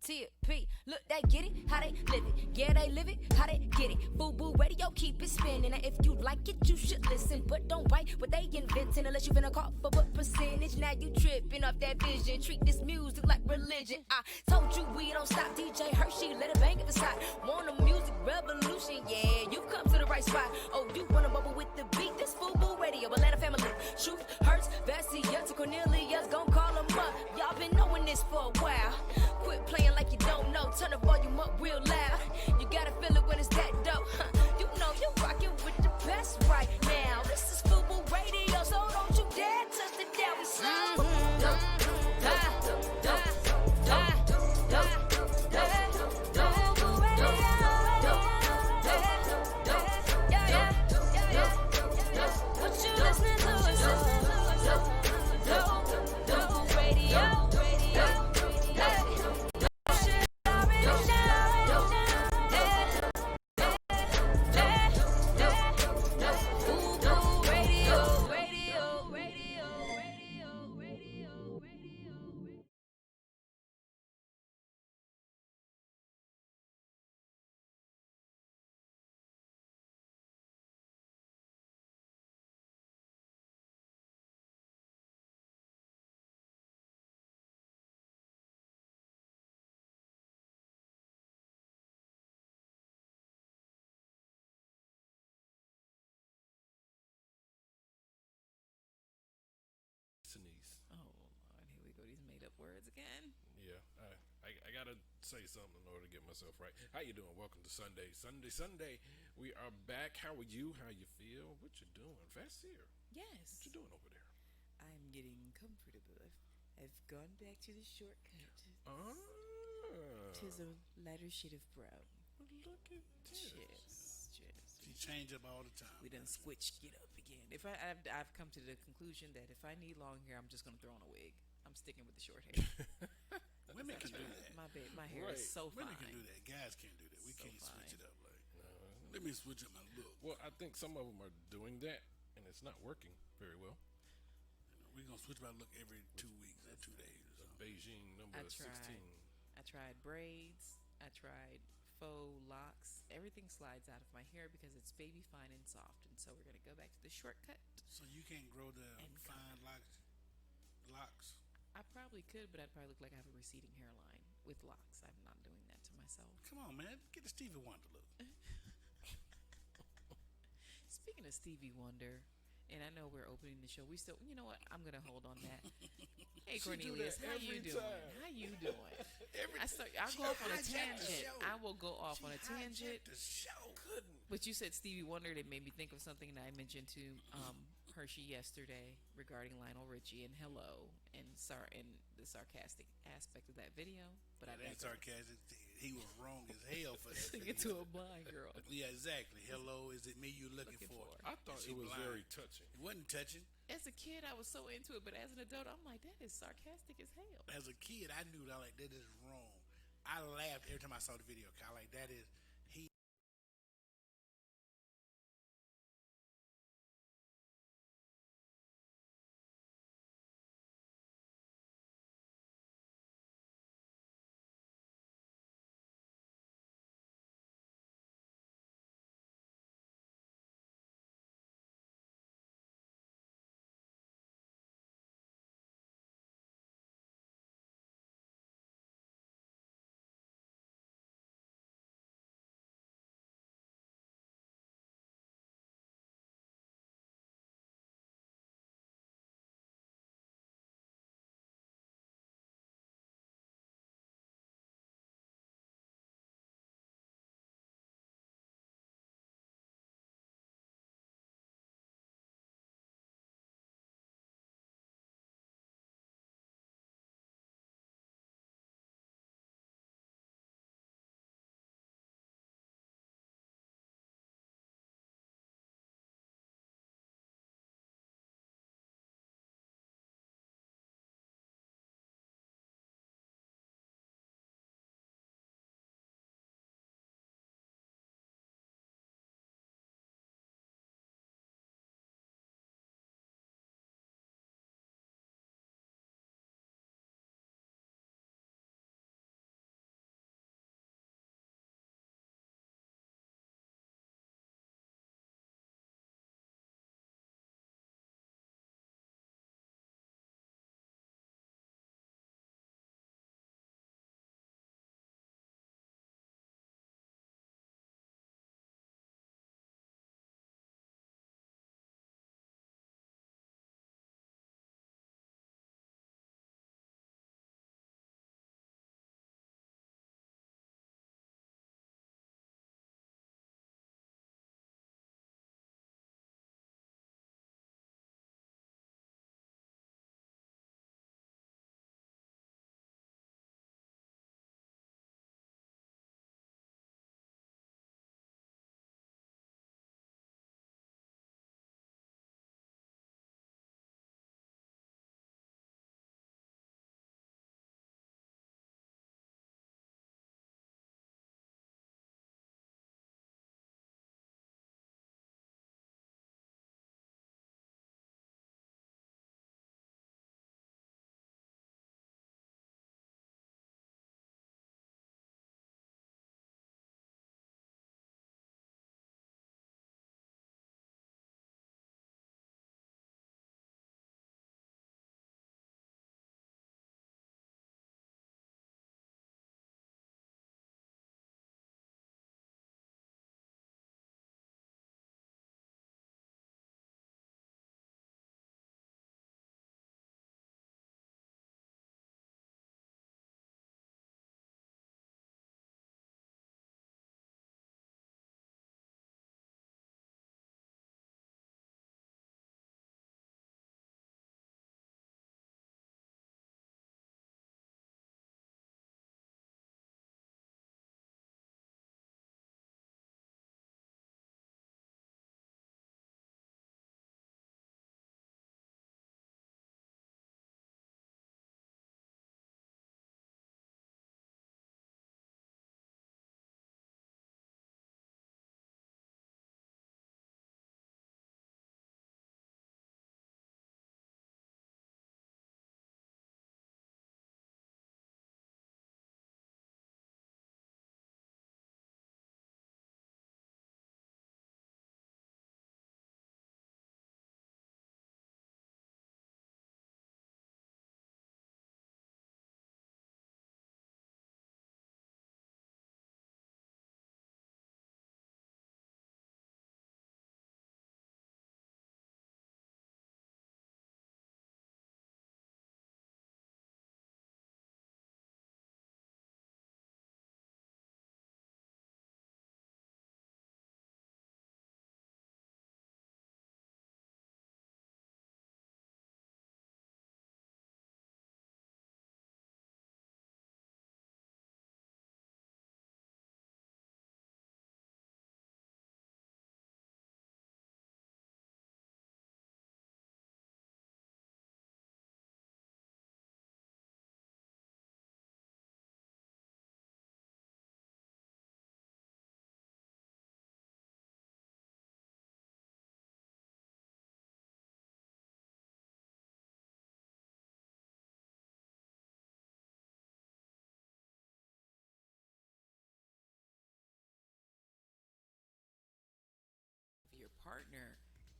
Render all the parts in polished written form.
TP, look, they get it, how they live it. Yeah, they live it, how they get it. Boo radio, keep it spinning. And if you like it, you should listen. But don't write what they inventing unless you finna call for what percentage. Now you tripping off that vision. Treat this music like religion. I told you we don't stop. DJ Hershey, let it bang at the side. Want a music revolution? Yeah, you come to the right spot. Oh, you wanna bubble with the beat? This Boo radio, Atlanta family. Truth hurts, Vassia to Cornelius, gon' call them up. Y'all been knowing this for a while. Quit playing like you don't know. Turn the volume up real loud. You gotta feel it when it's that dope. You know you rockin' with the best right now. This is Fubu Radio, so don't you dare touch the dial. We slow. What you listening to is Fubu Radio. Sinise. Oh Lord, here we go. These made up words again. Yeah, I gotta say something in order to get myself right. How you doing? Welcome to Sunday. We are back. How are you? How you feel? What you doing? Fast here. Yes. What you doing over there? I'm getting comfortable. I've gone back to the shortcut. Ah, Tis a lighter shade of brown. look at this. Cheers. She change up all the time. We done switch get up again. If I've come to the conclusion that if I need long hair, I'm just gonna throw on a wig. I'm sticking with the short hair. Women can do that. My hair is Right. so fine. Women can do that. Guys can't do that. We So can't switch fine. it up. Like, let me switch up my look. Well, I think some of them are doing that, and it's not working very well. We're gonna switch my look every 2 weeks or 2 days or something. Beijing number I tried. 16. I tried braids. I tried faux locks. Everything slides out of my hair because it's baby fine and soft. And so we're gonna go back to the shortcut. So you can't grow the And fine locks. I probably could, but I'd probably look like I have a receding hairline with locks. I'm not doing that to myself. Come on, man. Get the Stevie Wonder look. Speaking of Stevie Wonder, and I know we're opening the show. We still, you know what? I'm gonna hold on that. Hey She do Cornelius, that how you every doing? time. How you doing? I'll She go off on a hijacked the tangent. show. I will go off on a She tangent. hijacked the show. Couldn't. But you said Stevie Wonder. That made me think of something that I mentioned to Hershey yesterday regarding Lionel Richie and Hello and the sarcastic aspect of that video. But I That's sarcastic. He was wrong as hell for that. sing it video. to a blind girl. Yeah, exactly. Hello, is it me you looking Looking for? for. I thought She it was blind. very touching. It wasn't touching. As a kid, I was so into it, but as an adult, I'm like, that is sarcastic as hell. As a kid, I knew that that is wrong. I laughed every time I saw the video. I like that is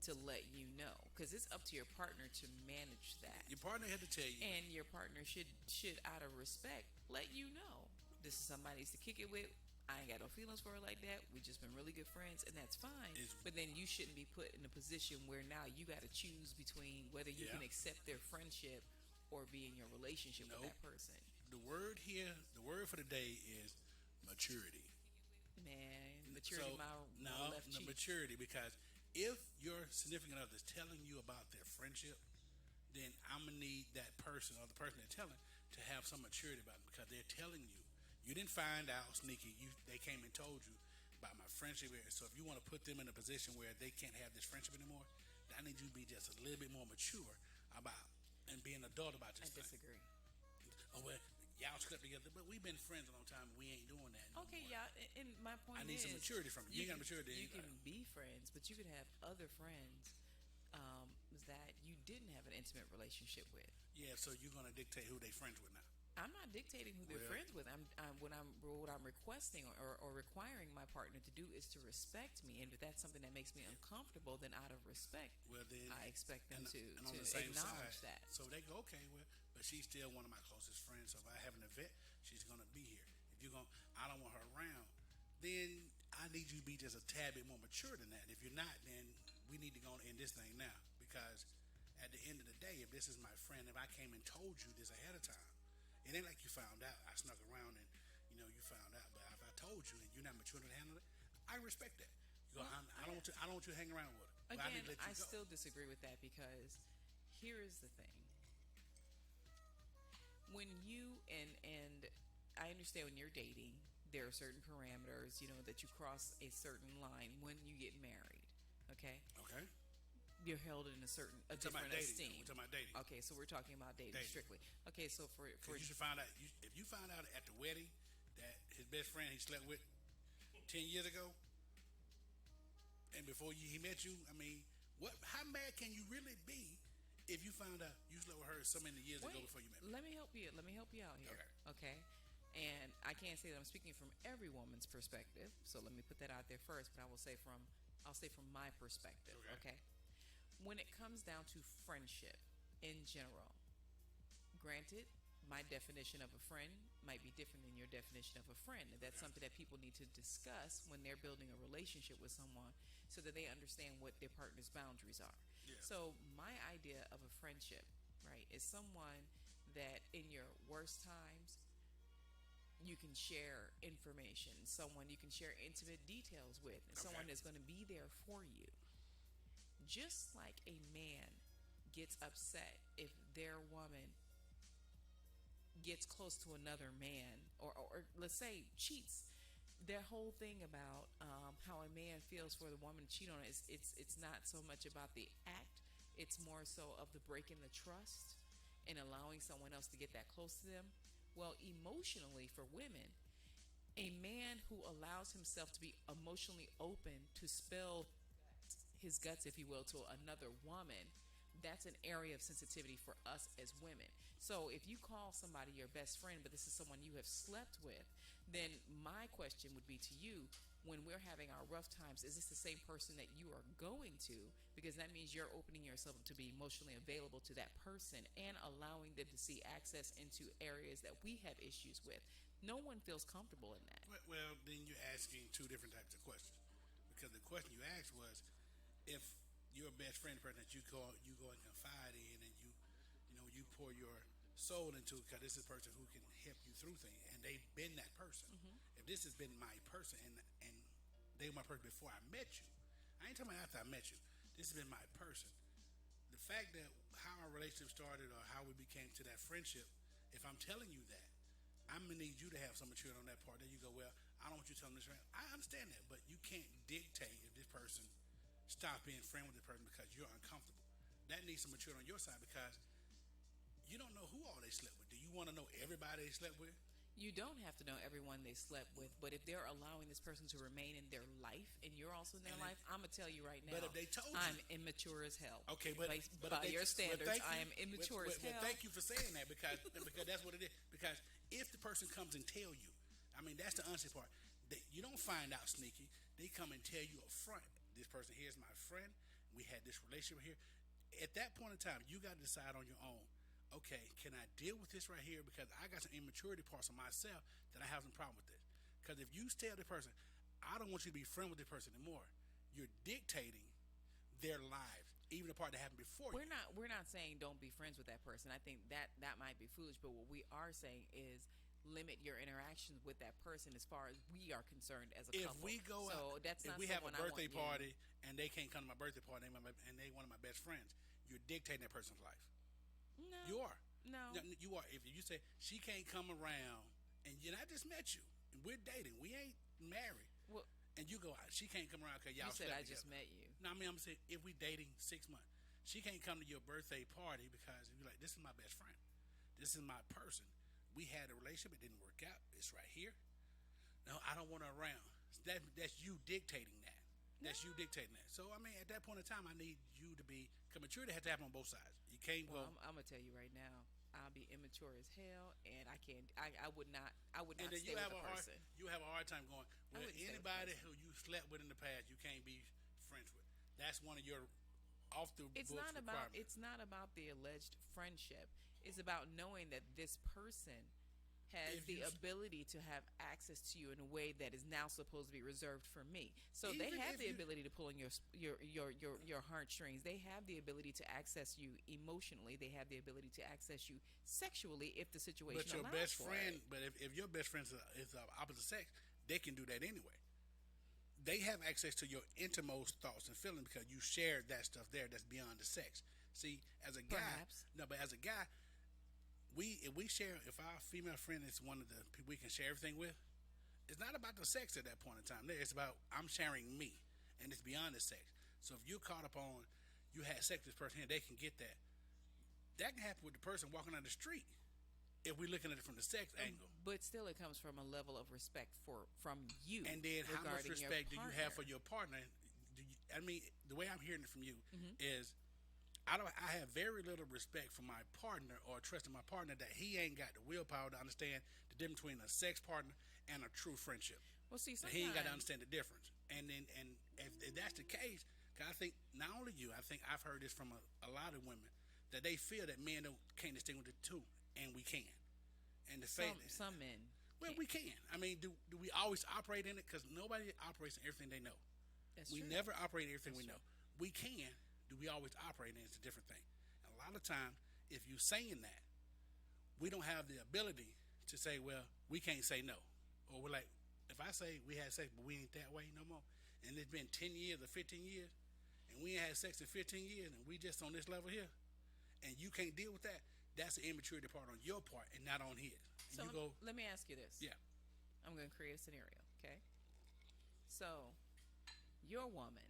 to let you know, because it's up to your partner to manage that. Your partner had to tell you. And your partner should out of respect let you know this is somebody to kick it with. I ain't got no feelings for her like that. We just been really good friends, and that's fine. But then you shouldn't be put in a position where now you got to choose between whether you can accept their friendship or be in your relationship with that person. The word for the day is maturity. Man, maturity, my left cheek. Maturity, because if your significant other is telling you about their friendship, then I'm gonna need that person or the person they're telling to have some maturity about it, because they're telling you. You didn't find out, sneaky. They came and told you about my friendship. So if you want to put them in a position where they can't have this friendship anymore, I need you to be just a little bit more mature about and be an adult about this. I disagree. Oh well, y'all slept together, but we've been friends a long time. We ain't doing that. No Okay, more. yeah, and my point I need is, some maturity from you. You ain't got maturity. You can be friends, but you could have other friends that you didn't have an intimate relationship with. Yeah, so you're gonna dictate who they friends with now. I'm not dictating who they're friends with. What I'm requesting or requiring my partner to do is to respect me, and if that's something that makes me uncomfortable, then out of respect, then I expect them to on the same acknowledge side, that. So they go, okay, well, but she's still one of my closest friends. So if I have an event, she's gonna be here. If you're gonna, I don't want her around, then I need you to be just a tad bit more mature than that. If you're not, then we need to go and end this thing now, because at the end of the day, if this is my friend, if I came and told you this ahead of time. It ain't like you found out. I snuck around and, you found out. But if I told you and you're not mature to handle it, I respect that. You go, I don't want you to hang around with her. Again, I still disagree with that, because here is the thing. When you, and I understand when you're dating, there are certain parameters, that you cross a certain line when you get married. Okay? Okay. You're held in a different esteem. We're talking about dating. Okay, so we're talking about dating strictly. Okay, so for you should find out if you found out at the wedding that his best friend he slept with 10 years ago, and before he met you, I mean, how mad can you really be if you found out you slept with her so many years ago before you met me? Let me help you out here. Okay. And I can't say that I'm speaking from every woman's perspective, so let me put that out there first. But I'll say from my perspective. Okay. When it comes down to friendship in general, granted, my definition of a friend might be different than your definition of a friend. And that's something that people need to discuss when they're building a relationship with someone, so that they understand what their partner's boundaries are. Yeah. So my idea of a friendship, right, is someone that in your worst times, you can share information, someone you can share intimate details with, and someone that's going to be there for you. Just like a man gets upset if their woman gets close to another man, or let's say cheats. Their whole thing about how a man feels for the woman to cheat on it, it's not so much about the act. It's more so of the breaking the trust and allowing someone else to get that close to them. Well, emotionally for women, a man who allows himself to be emotionally open to spill his guts, if you will, to another woman, that's an area of sensitivity for us as women. So if you call somebody your best friend, but this is someone you have slept with, then my question would be to you, when we're having our rough times, is this the same person that you are going to? Because that means you're opening yourself up to be emotionally available to that person and allowing them to see access into areas that we have issues with. No one feels comfortable in that. Well, then you're asking two different types of questions. Because the question you asked was, if your best friend, the person that you go and confide in, and you pour your soul into, because this is a person who can help you through things, and they've been that person. If this has been my person, and they were my person before I met you, I ain't talking about after I met you. This has been my person. The fact that how our relationship started or how we became to that friendship, if I'm telling you that, I'm gonna need you to have some maturity on that part. Then you go, well, I don't want you telling this. I understand that, but you can't dictate if this person stop being friend with the person because you're uncomfortable. That needs some maturity on your side, because you don't know who all they slept with. Do you want to know everybody they slept with? You don't have to know everyone they slept with, but if they're allowing this person to remain in their life and you're also in their life, I'm going to tell you right now, but if they told you, I'm immature as hell. Okay, but by your standards, I am immature as hell. Well, thank you for saying that, because that's what it is. Because if the person comes and tell you, I mean, that's the honest part. You don't find out sneaky. They come and tell you up front, this person here is my friend. we had this relationship here. At that point in time, you got to decide on your own. Okay, can I deal with this right here? Because I got some immaturity parts of myself that I have some problem with this. Because if you tell the person, I don't want you to be friends with this person anymore, you're dictating their lives, even the part that happened before you. We're not saying don't be friends with that person. I think that might be foolish, but what we are saying is limit your interactions with that person as far as we are concerned as a If couple. we go out, that's if not we have a someone I want birthday you- party and they can't come to my birthday party and they one of my best friends, you're dictating that person's life. No, You are. No, You are. If you say she can't come around, and I just met you, and we're dating, we ain't married, well, and you go, she can't come around because y'all you said slept I just together. met you. No, I mean, I'm saying if we dating 6 months, she can't come to your birthday party because you're like, this is my best friend, this is my person. We had a relationship, it didn't work out. It's right here. No, I don't want her around. That's you dictating that. That's you dictating that. So I mean, at that point in time, I need you to be. Cause maturity has to happen on both sides. You can't Well, go. I'm gonna tell you right now, I'll be immature as hell, and I can't. I would not. I would And not then stay you have with a a hard. person. You have a hard time going. Well, wouldn't stay with anybody the who you slept with in the past, you can't be friends with. That's one of your off the It's books not about. requirements. It's not about the alleged friendship. It's about knowing that this person has If the you s- ability to have access to you in a way that is now supposed to be reserved for me. So they Even have if the you- ability to pull on your heartstrings. They have the ability to access you emotionally. They have the ability to access you sexually if the situation But your allows best for friend, it. but if your best friend is of opposite sex, they can do that anyway. They have access to your innermost thoughts and feelings because you shared that stuff there that's beyond the sex. See, as a guy, Perhaps. no, but as a guy, if our female friend is one of the people we can share everything with, it's not about the sex at that point in time. It's about I'm sharing me, and it's beyond the sex. So if you're caught up on you had sex with this person here, they can get that. That can happen with the person walking down the street if we're looking at it from the sex angle. But still, it comes from a level of respect from you. And then how much regarding your respect do you have for partner. your partner? I mean, the way I'm hearing it from you Mm-hmm. is I have very little respect for my partner or trust in my partner that he ain't got the willpower to understand the difference between a sex partner and a true friendship. Well, see, That he ain't got to sometimes- understand the difference. And if that's the case, 'cause I think not only you, I think I've heard this from a lot of women that they feel that men can't distinguish the two, and we can. And the fact some men. well, can't. we can. I mean, do we always operate in it? Because nobody operates in everything they know. That's We true. never operate in everything we That's know. We can. Do we always operate in it? It's a different thing. And a lot of times, if you're saying that, we don't have the ability to say, well, we can't say no. Or we're like, if I say we had sex, but we ain't that way no more, and it's been 10 years or 15 years, and we ain't had sex in 15 years, and we just on this level here, and you can't deal with that, that's the immaturity part on your part and not on his. And So you go, let me ask you this. yeah, I'm going to create a scenario, okay? So, your woman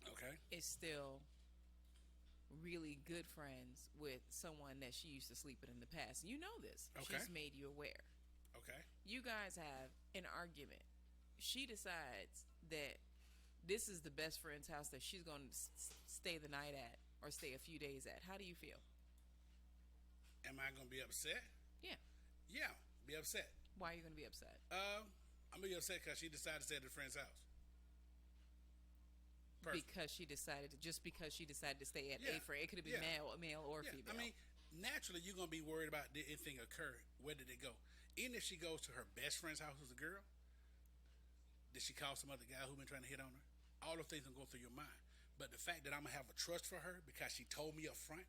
okay, is still really good friends with someone that she used to sleep with in the past. You know this. Okay. She's made you aware. okay. You guys have an argument. She decides that this is the best friend's house that she's going to stay the night at or stay a few days at. How do you feel? Am I going to be upset? Yeah. Yeah, be upset. Why are you going to be upset? I'm gonna be upset because she decided to stay at a friend's house. Perfect. Because she decided to stay at Yeah. a friend. It could have been Yeah. male or Yeah, female. I mean, naturally, you're gonna be worried about did anything occur? Where did it go? Even if she goes to her best friend's house as a girl, did she call some other guy who been trying to hit on her? All those things gonna go through your mind. But the fact that I'm gonna have a trust for her because she told me up front,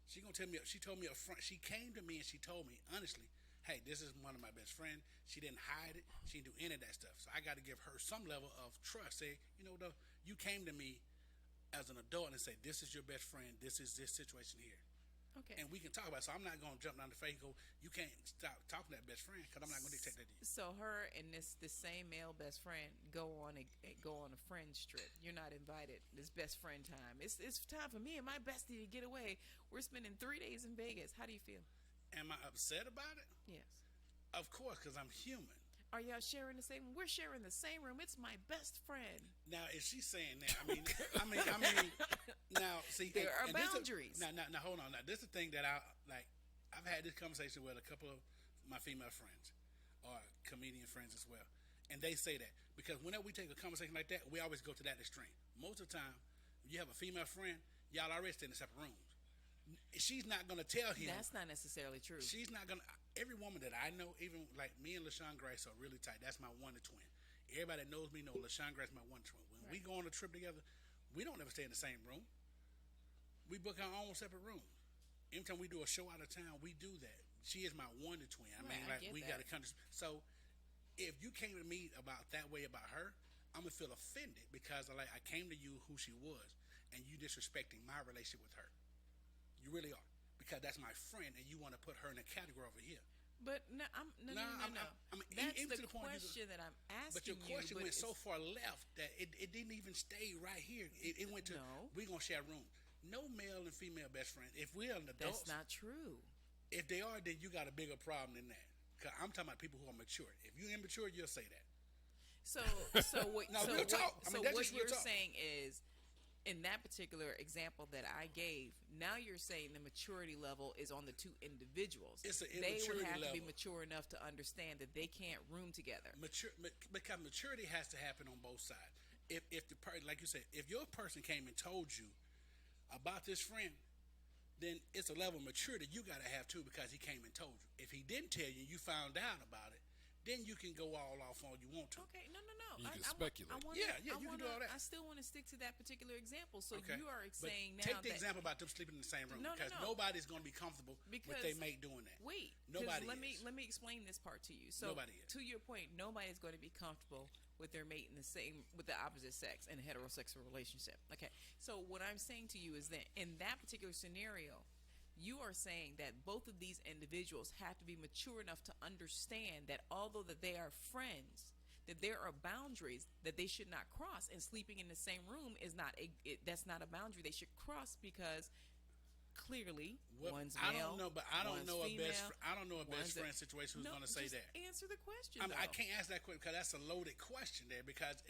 she gonna tell me. She told me up front. She came to me and she told me honestly, hey, this is one of my best friends. She didn't hide it. She didn't do any of that stuff. So I got to give her some level of trust. Say, you know, you came to me as an adult and say, this is your best friend. This is this situation here. Okay. And we can talk about it. So I'm not going to jump down the face and go, you can't stop talking to that best friend because I'm not going to dictate that to you. So her and this same male best friend go on a friend's trip. You're not invited. This best friend time. It's time for me and my bestie to get away. We're spending 3 days in Vegas. How do you feel? Am I upset about it? Yes. Of course, because I'm human. Are y'all sharing the same? We're sharing the same room. It's my best friend. Now, if she's saying that, I mean, now, see, There are this is- boundaries. Now, hold on. Now, this is the thing that I've had this conversation with a couple of my female friends or comedian friends as well, and they say that because whenever we take a conversation like that, we always go to that extreme. Most of the time, you have a female friend, y'all already stay in separate rooms. She's not gonna tell him. That's not necessarily true. She's not gonna. Every woman that I know, even like me and LaShawn Grace are really tight. That's my wonder twin. Everybody that knows me know LaShawn Grace is my wonder twin. When we go on a trip together, we don't ever stay in the same room. We book our own separate rooms. Anytime we do a show out of town, we do that. She is my wonder twin. I mean, I like get we that. got to come. So if you came to me about that way about her, I'm gonna feel offended because I came to you who she was, and you disrespecting my relationship with her. You really are, because that's my friend, and you want to put her in a category over here. But no, no. I mean, That's even the to the point question that I'm asking But your question you. went so far left that it didn't even stay right here. It went to No. we're gonna share a room. No male and female best friend. If we're an adults, That's not true. if they are, then you got a bigger problem than that. Cause I'm talking about people who are mature. If you're immature, you'll say that. So what? No, so real what, talk. I so mean, that's what just real you're talk. saying is, in that particular example that I gave, now you're saying the maturity level is on the two individuals. It's an They would immaturity have to be level. mature enough to understand that they can't room together. Because maturity has to happen on both sides. If the person, like you said, if your person came and told you about this friend, then it's a level of maturity you got to have too, because he came and told you. If he didn't tell you, you found out about it, then you can go all off all you want to. Okay, no. You can speculate. Yeah, you can do all that. I still want to stick to that particular example. So Okay. you are But saying now take the that example about them sleeping in the same room, No, no, because no. nobody's going to be comfortable Because with their mate doing that. Wait, 'cause Nobody let me is. let me explain this part to you. So Nobody is. to your point, nobody is going to be comfortable with their mate in the same with the opposite sex in a heterosexual relationship. Okay. So what I'm saying to you is that in that particular scenario, you are saying that both of these individuals have to be mature enough to understand that although that they are friends, that there are boundaries that they should not cross, and sleeping in the same room is not that's not a boundary they should cross, because clearly Well, one's I male, don't know, but I don't one's know a best. female, I don't know a best one's friend situation who's No, going to say just that. Answer the question. I mean, I though. can't ask that question because that's a loaded question there, because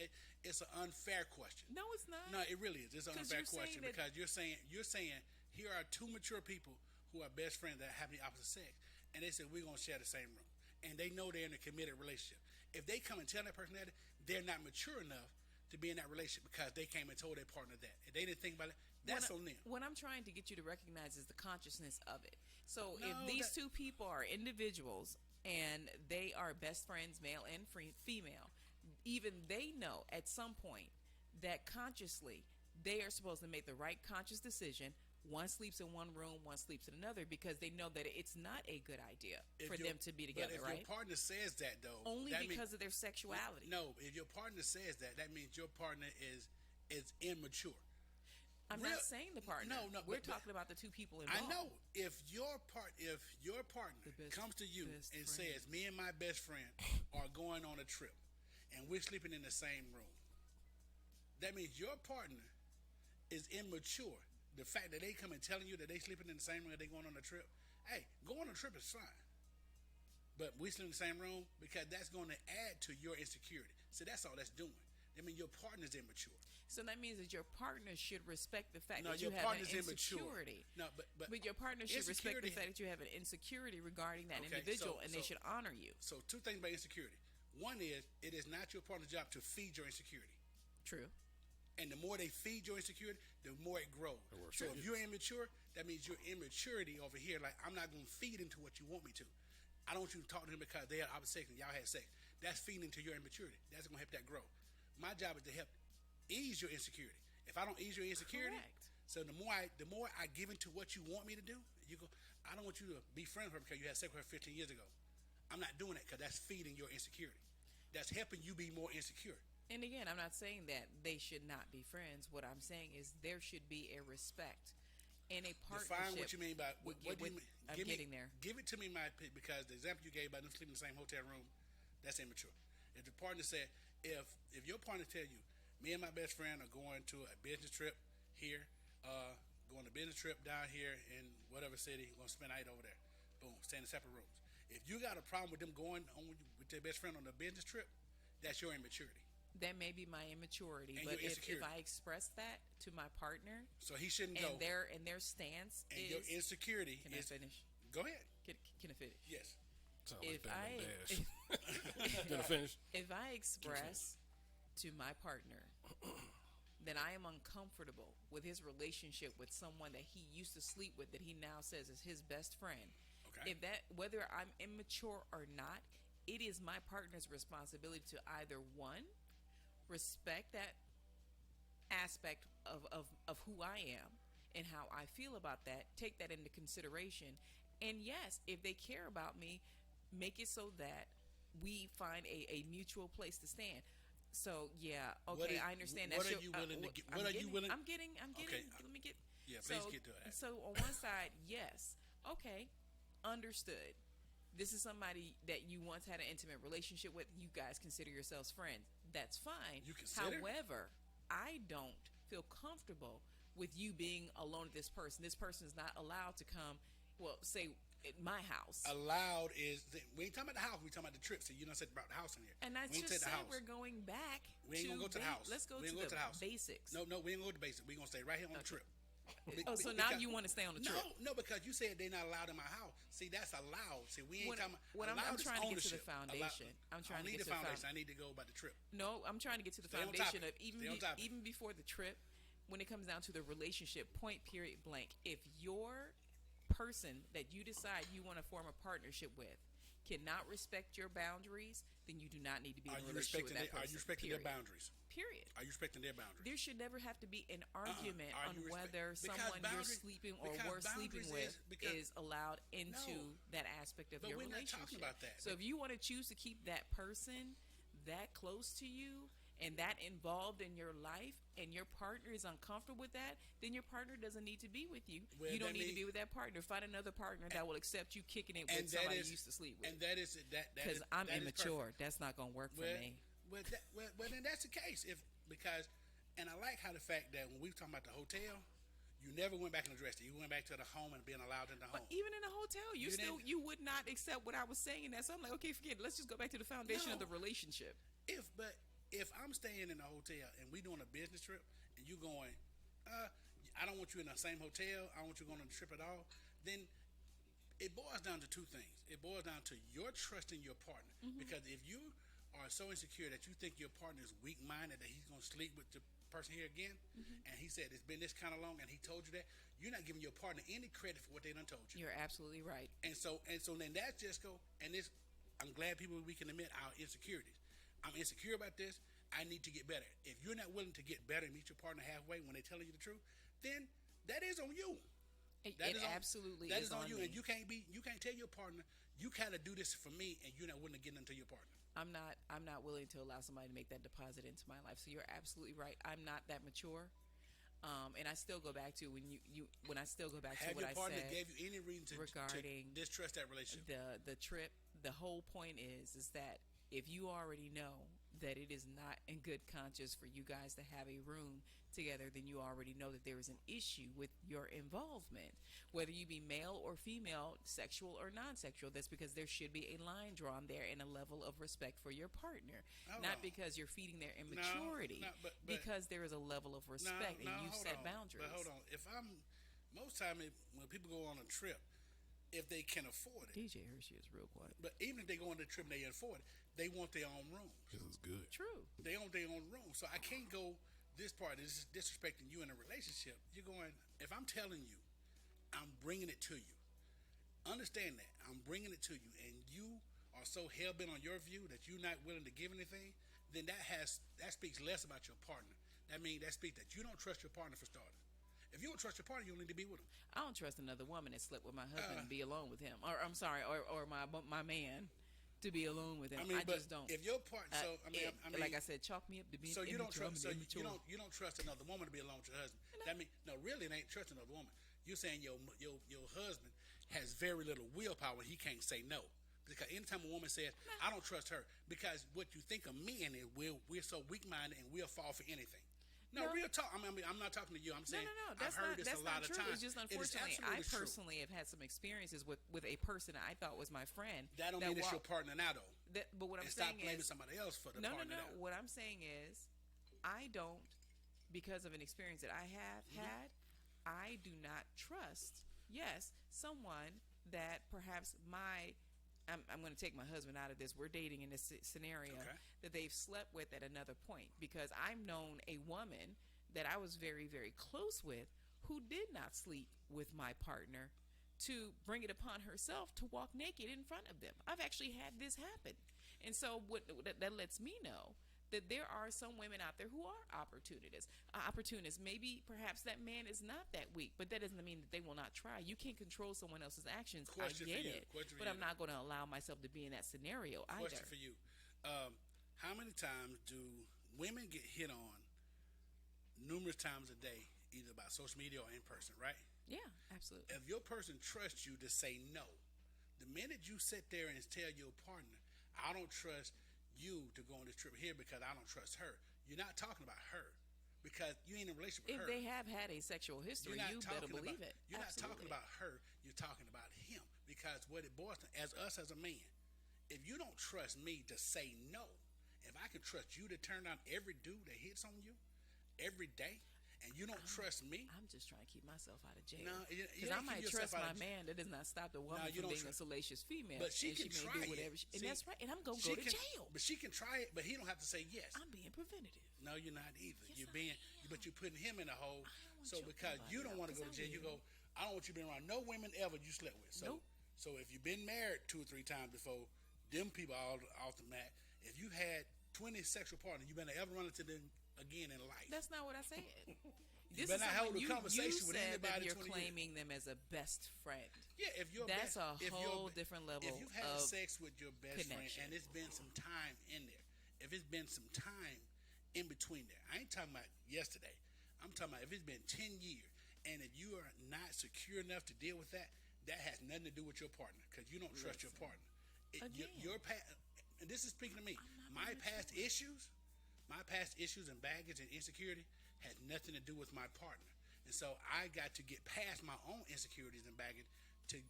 it's an unfair question. No, it's not. No, it really is. It's an 'Cause unfair you're saying question, that- because you're saying here are two mature people who are best friends that have the opposite sex, and they said we're gonna share the same room, and they know they're in a committed relationship. If they come and tell that person that, they're not mature enough to be in that relationship because they came and told their partner that. If they didn't think about it, that's on them. What I'm trying to get you to recognize is the consciousness of it. So No, if these that- two people are individuals and they are best friends, male and female, even they know at some point that consciously they are supposed to make the right conscious decision. One sleeps in one room, one sleeps in another, because they know that it's not a good idea If for your- them to be but together, if right? your partner says that, though, Only that because of their sexuality. No, if your partner says that, that means your partner is immature. I'm real- not saying the partner. No, We're but- talking about the two people I involved. know if your partner The best- comes to you best and friend. says, "Me and my best friend are going on a trip, and we're sleeping in the same room," that means your partner is immature. The fact that they come and telling you that they sleeping in the same room and they going on a trip, hey, going on a trip is fine. But we sleep in the same room because that's going to add to your insecurity. So that's all that's doing. I mean, your partner's immature. So that means that your partner should respect the fact No, that you your have an partner's immature. insecurity. No, but your partner should respect the insecurity- fact that you have an insecurity regarding that Okay, individual, so- and they so- should honor you. So two things about insecurity. One is it is not your partner's job to feed your insecurity. True. And the more they feed your insecurity, the more it grows. works So for if you. you're immature, that means your immaturity over here. Like, I'm not going to feed into what you want me to. I don't want you to talk to him because they had opposite sex and y'all had sex. That's feeding into your immaturity. That's going to help that grow. My job is to help ease your insecurity. If I don't ease your insecurity, Correct. so the more I give into what you want me to do, you go, I don't want you to be friends with her because you had sex with her 15 years ago. I'm not doing that because that's feeding your insecurity. That's helping you be more insecure. And again, I'm not saying that they should not be friends. What I'm saying is there should be a respect and a partnership. Define what you mean by what do you mean? I'm Give me- getting there. Give it to me, because the example you gave about them sleeping in the same hotel room, that's immature. If the partner said, if your partner tell you, me and my best friend are going to a business trip here, going to a business trip down here in whatever city, going to spend the night over there. Boom, stay in separate rooms. If you got a problem with them going on with their best friend on a business trip, that's your immaturity. That may be my immaturity, And but your if insecurity. I express that to my partner So he shouldn't go. and their stance And is, your insecurity can I is. finish? Go ahead. Can I finish? Yes. Sound like If Damon I Dash. Gonna finish? if I express to my partner then I am uncomfortable with his relationship with someone that he used to sleep with that he now says is his best friend. Okay. If that, whether I'm immature or not, it is my partner's responsibility to either one, respect that aspect of who I am and how I feel about that, take that into consideration. And yes, if they care about me, make it so that we find a mutual place to stand. So yeah, okay, I understand that. What are you willing to get? What are you willing? I'm getting. Okay, Let me get. Yeah, please get to that. So on one side, yes, okay, understood. This is somebody that you once had an intimate relationship with. You guys consider yourselves friends. That's fine. You consider? However, I don't feel comfortable with you being alone with this person. This person is not allowed to come. Well, say at my house. Allowed is we ain't talking about the house. We talking about the trip. So you don't said about the house in here. And I we ain't just said said the house. we're going back. We ain't gonna go to the house. Let's go we to ain't the house. basics. No, we ain't gonna go to the basics. We gonna stay right here on the trip. Oh, so now you want to stay on the trip? No, because you said they're not allowed in my house. See, that's allowed. See, we ain't talking about what I'm allowed is trying to get to the ownership. foundation. I'm trying to need get the to the foundation. I need to go about the trip. No, I'm trying to get to the Stay on foundation of topic. even Stay on topic. even before the trip. When it comes down to the relationship, point period blank. If your person that you decide you want to form a partnership with cannot respect your boundaries, then you do not need to be in a relationship with that person. Are you respecting their boundaries? Period. Are you respecting their boundaries? There should never have to be an argument Are on you whether because someone you're boundaries- sleeping or because were sleeping boundaries with is allowed into No. that aspect of But your we're not relationship. talking about that. So if you want to choose to keep that person that close to you and that involved in your life and your partner is uncomfortable with that, then your partner doesn't need to be with you. Well, you don't that need to mean- be with that partner. Find another partner that will accept you kicking it And with that somebody is- you used to sleep with. And that is that Because is- I'm that is immature. perfect. That's not going to work for Well, me. well, then that's the case. Because I like how the fact that when we were talking about the hotel, you never went back and addressed it. You went back to the home and being allowed in the home. But even in a hotel, You didn't- you would not accept what I was saying. That so I'm like, okay, forget it. Let's just go back to the foundation of No. the relationship. If I'm staying in a hotel and we doing a business trip and you going, I don't want you in the same hotel, I don't want you going on the trip at all, then it boils down to two things. It boils down to your trust in your partner. Mm-hmm. Because if you are so insecure that you think your partner is weak minded, that he's gonna sleep with the person here again, Mm-hmm. and he said it's been this kind of long and he told you that, you're not giving your partner any credit for what they done told you. You're absolutely right. And so then that just go, and this, I'm glad we can admit our insecurities. I'm insecure about this. I need to get better. If you're not willing to get better and meet your partner halfway when they're telling you the truth, then that is on you. It That is on- absolutely that is on you, me. and you can't tell your partner you gotta do this for me, and you're not willing to get into your partner. I'm not willing to allow somebody to make that deposit into my life. So you're absolutely right. I'm not that mature. And I still go back to when I still go back to Have what your I partner said gave you any reason to regarding distrust that relationship? the trip. The whole point is that if you already know that it is not in good conscience for you guys to have a room together, then you already know that there is an issue with your involvement, whether you be male or female, sexual or non-sexual. That's because there should be a line drawn there and a level of respect for your partner, Hold not on. because you're feeding their immaturity, but- because there is a level of respect and you hold set on. boundaries. But hold on, most time when people go on a trip, if they can afford it, DJ Hershey is real quiet. but even if they go on the trip and they can afford it, they want their own room. This is good. True. They own their own room. So I can't go this part is disrespecting you in a relationship. You're going, if I'm telling you, I'm bringing it to you. Understand that. I'm bringing it to you, and you are so hell-bent on your view that you're not willing to give anything, then that speaks less about your partner. That speaks that you don't trust your partner for starters. If you don't trust your partner, you don't need to be with him. I don't trust another woman that slept with my husband and be alone with him, or I'm sorry, or my man to be alone with him. I but just don't. If your partner, like I said, chalk me up to being so you don't immature. trust. I'm So immature. you don't trust another woman to be alone with your husband. That mean no, really, it ain't trusting another woman. You're saying your husband has very little willpower. He can't say no. Because anytime a woman says, "I don't trust her," because what you think of men is we're so weak-minded and we'll fall for anything. No, No. real talk. I'm not talking to you. I'm saying No, I've that's heard not, this that's a lot not of true. times. It's just It is unfortunately, I absolutely true. personally have had some experiences with a person I thought was my friend. That don't mean it's your walked- partner now, though. But what I'm And stop saying blaming is, somebody else for the no. partner now. What I'm saying is, I don't, because of an experience that I have Mm-hmm. had, I do not trust. Yes, someone that perhaps I'm going to take my husband out of this. We're dating in this scenario Okay. that they've slept with at another point, because I've known a woman that I was very, very close with who did not sleep with my partner to bring it upon herself to walk naked in front of them. I've actually had this happen. And so that lets me know that there are some women out there who are opportunists. Maybe perhaps that man is not that weak, but that doesn't mean that they will not try. You can't control someone else's actions. Question I get for you. it, Question but for I'm you. not going to allow myself to be in that scenario either. Question for you. How many times do women get hit on numerous times a day, either by social media or in person, right? Yeah, absolutely. If your person trusts you to say no, the minute you sit there and tell your partner, I don't trust you to go on this trip here because I don't trust her, you're not talking about her because you ain't in a relationship with If her. they have had a sexual history, you better believe it. You're not Absolutely. talking about her, you're talking about him because what it boils down, as us as a man, if you don't trust me to say no, if I can trust you to turn down every dude that hits on you every day, and you don't trust me, I'm just trying to keep myself out of jail. No, you Because I ain't might keep yourself trust out my of man. That does not stop the woman you from don't being a salacious female. but she and can she may try do whatever. it. And See, that's right. And I'm going to she go to can- jail. But she can try it, but he don't have to say yes. I'm being preventative. No, you're not either. Yes, You're I being, am. but you're putting him in a hole. want So your because you don't want to go to 'cause I jail, you will. go, I don't want you being around no women ever you slept with. So, Nope. so if you've been married 2 or 3 times before, them people all off the mat. If you had 20 sexual partners, you better ever run into them again in life. That's not what I said. You better not hold a conversation with said anybody that you're 20 years. claiming them as a best friend. Yeah, if you're That's a if whole you're, different level If you've had of sex with your best friend connection. and it's been some time in there, if it's been some time in between there, I ain't talking about yesterday. I'm talking about if it's been 10 years and if you are not secure enough to deal with that, that has nothing to do with your partner because you don't trust your partner. Again. Your past, and this is speaking to me. My past issues and baggage and insecurity had nothing to do with my partner. And so I got to get past my own insecurities and baggage to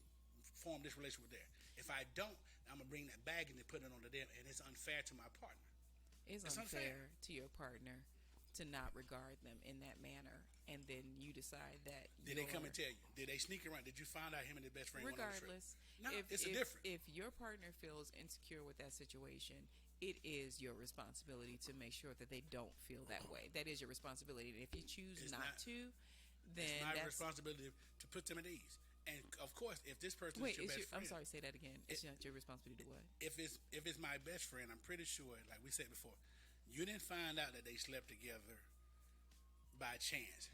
form this relationship with them. If I don't, I'm gonna bring that baggage and put it on to them, and it's unfair to my partner. It's unfair to your partner to not regard them in that manner, and then you decide that. Did they come and tell you? Did they sneak around? Did you find out him and his best friend went on a trip? Regardless, No, it's a different. If your partner feels insecure with that situation, it is your responsibility to make sure that they don't feel that way. That is your responsibility. And if you choose It's not not- to, then It's my that's responsibility to put them at ease. And of course, if this person wait. is your best friend, I'm sorry. Say that again. It's not your responsibility to what? if it's my best friend, I'm pretty sure, like we said before, you didn't find out that they slept together by chance.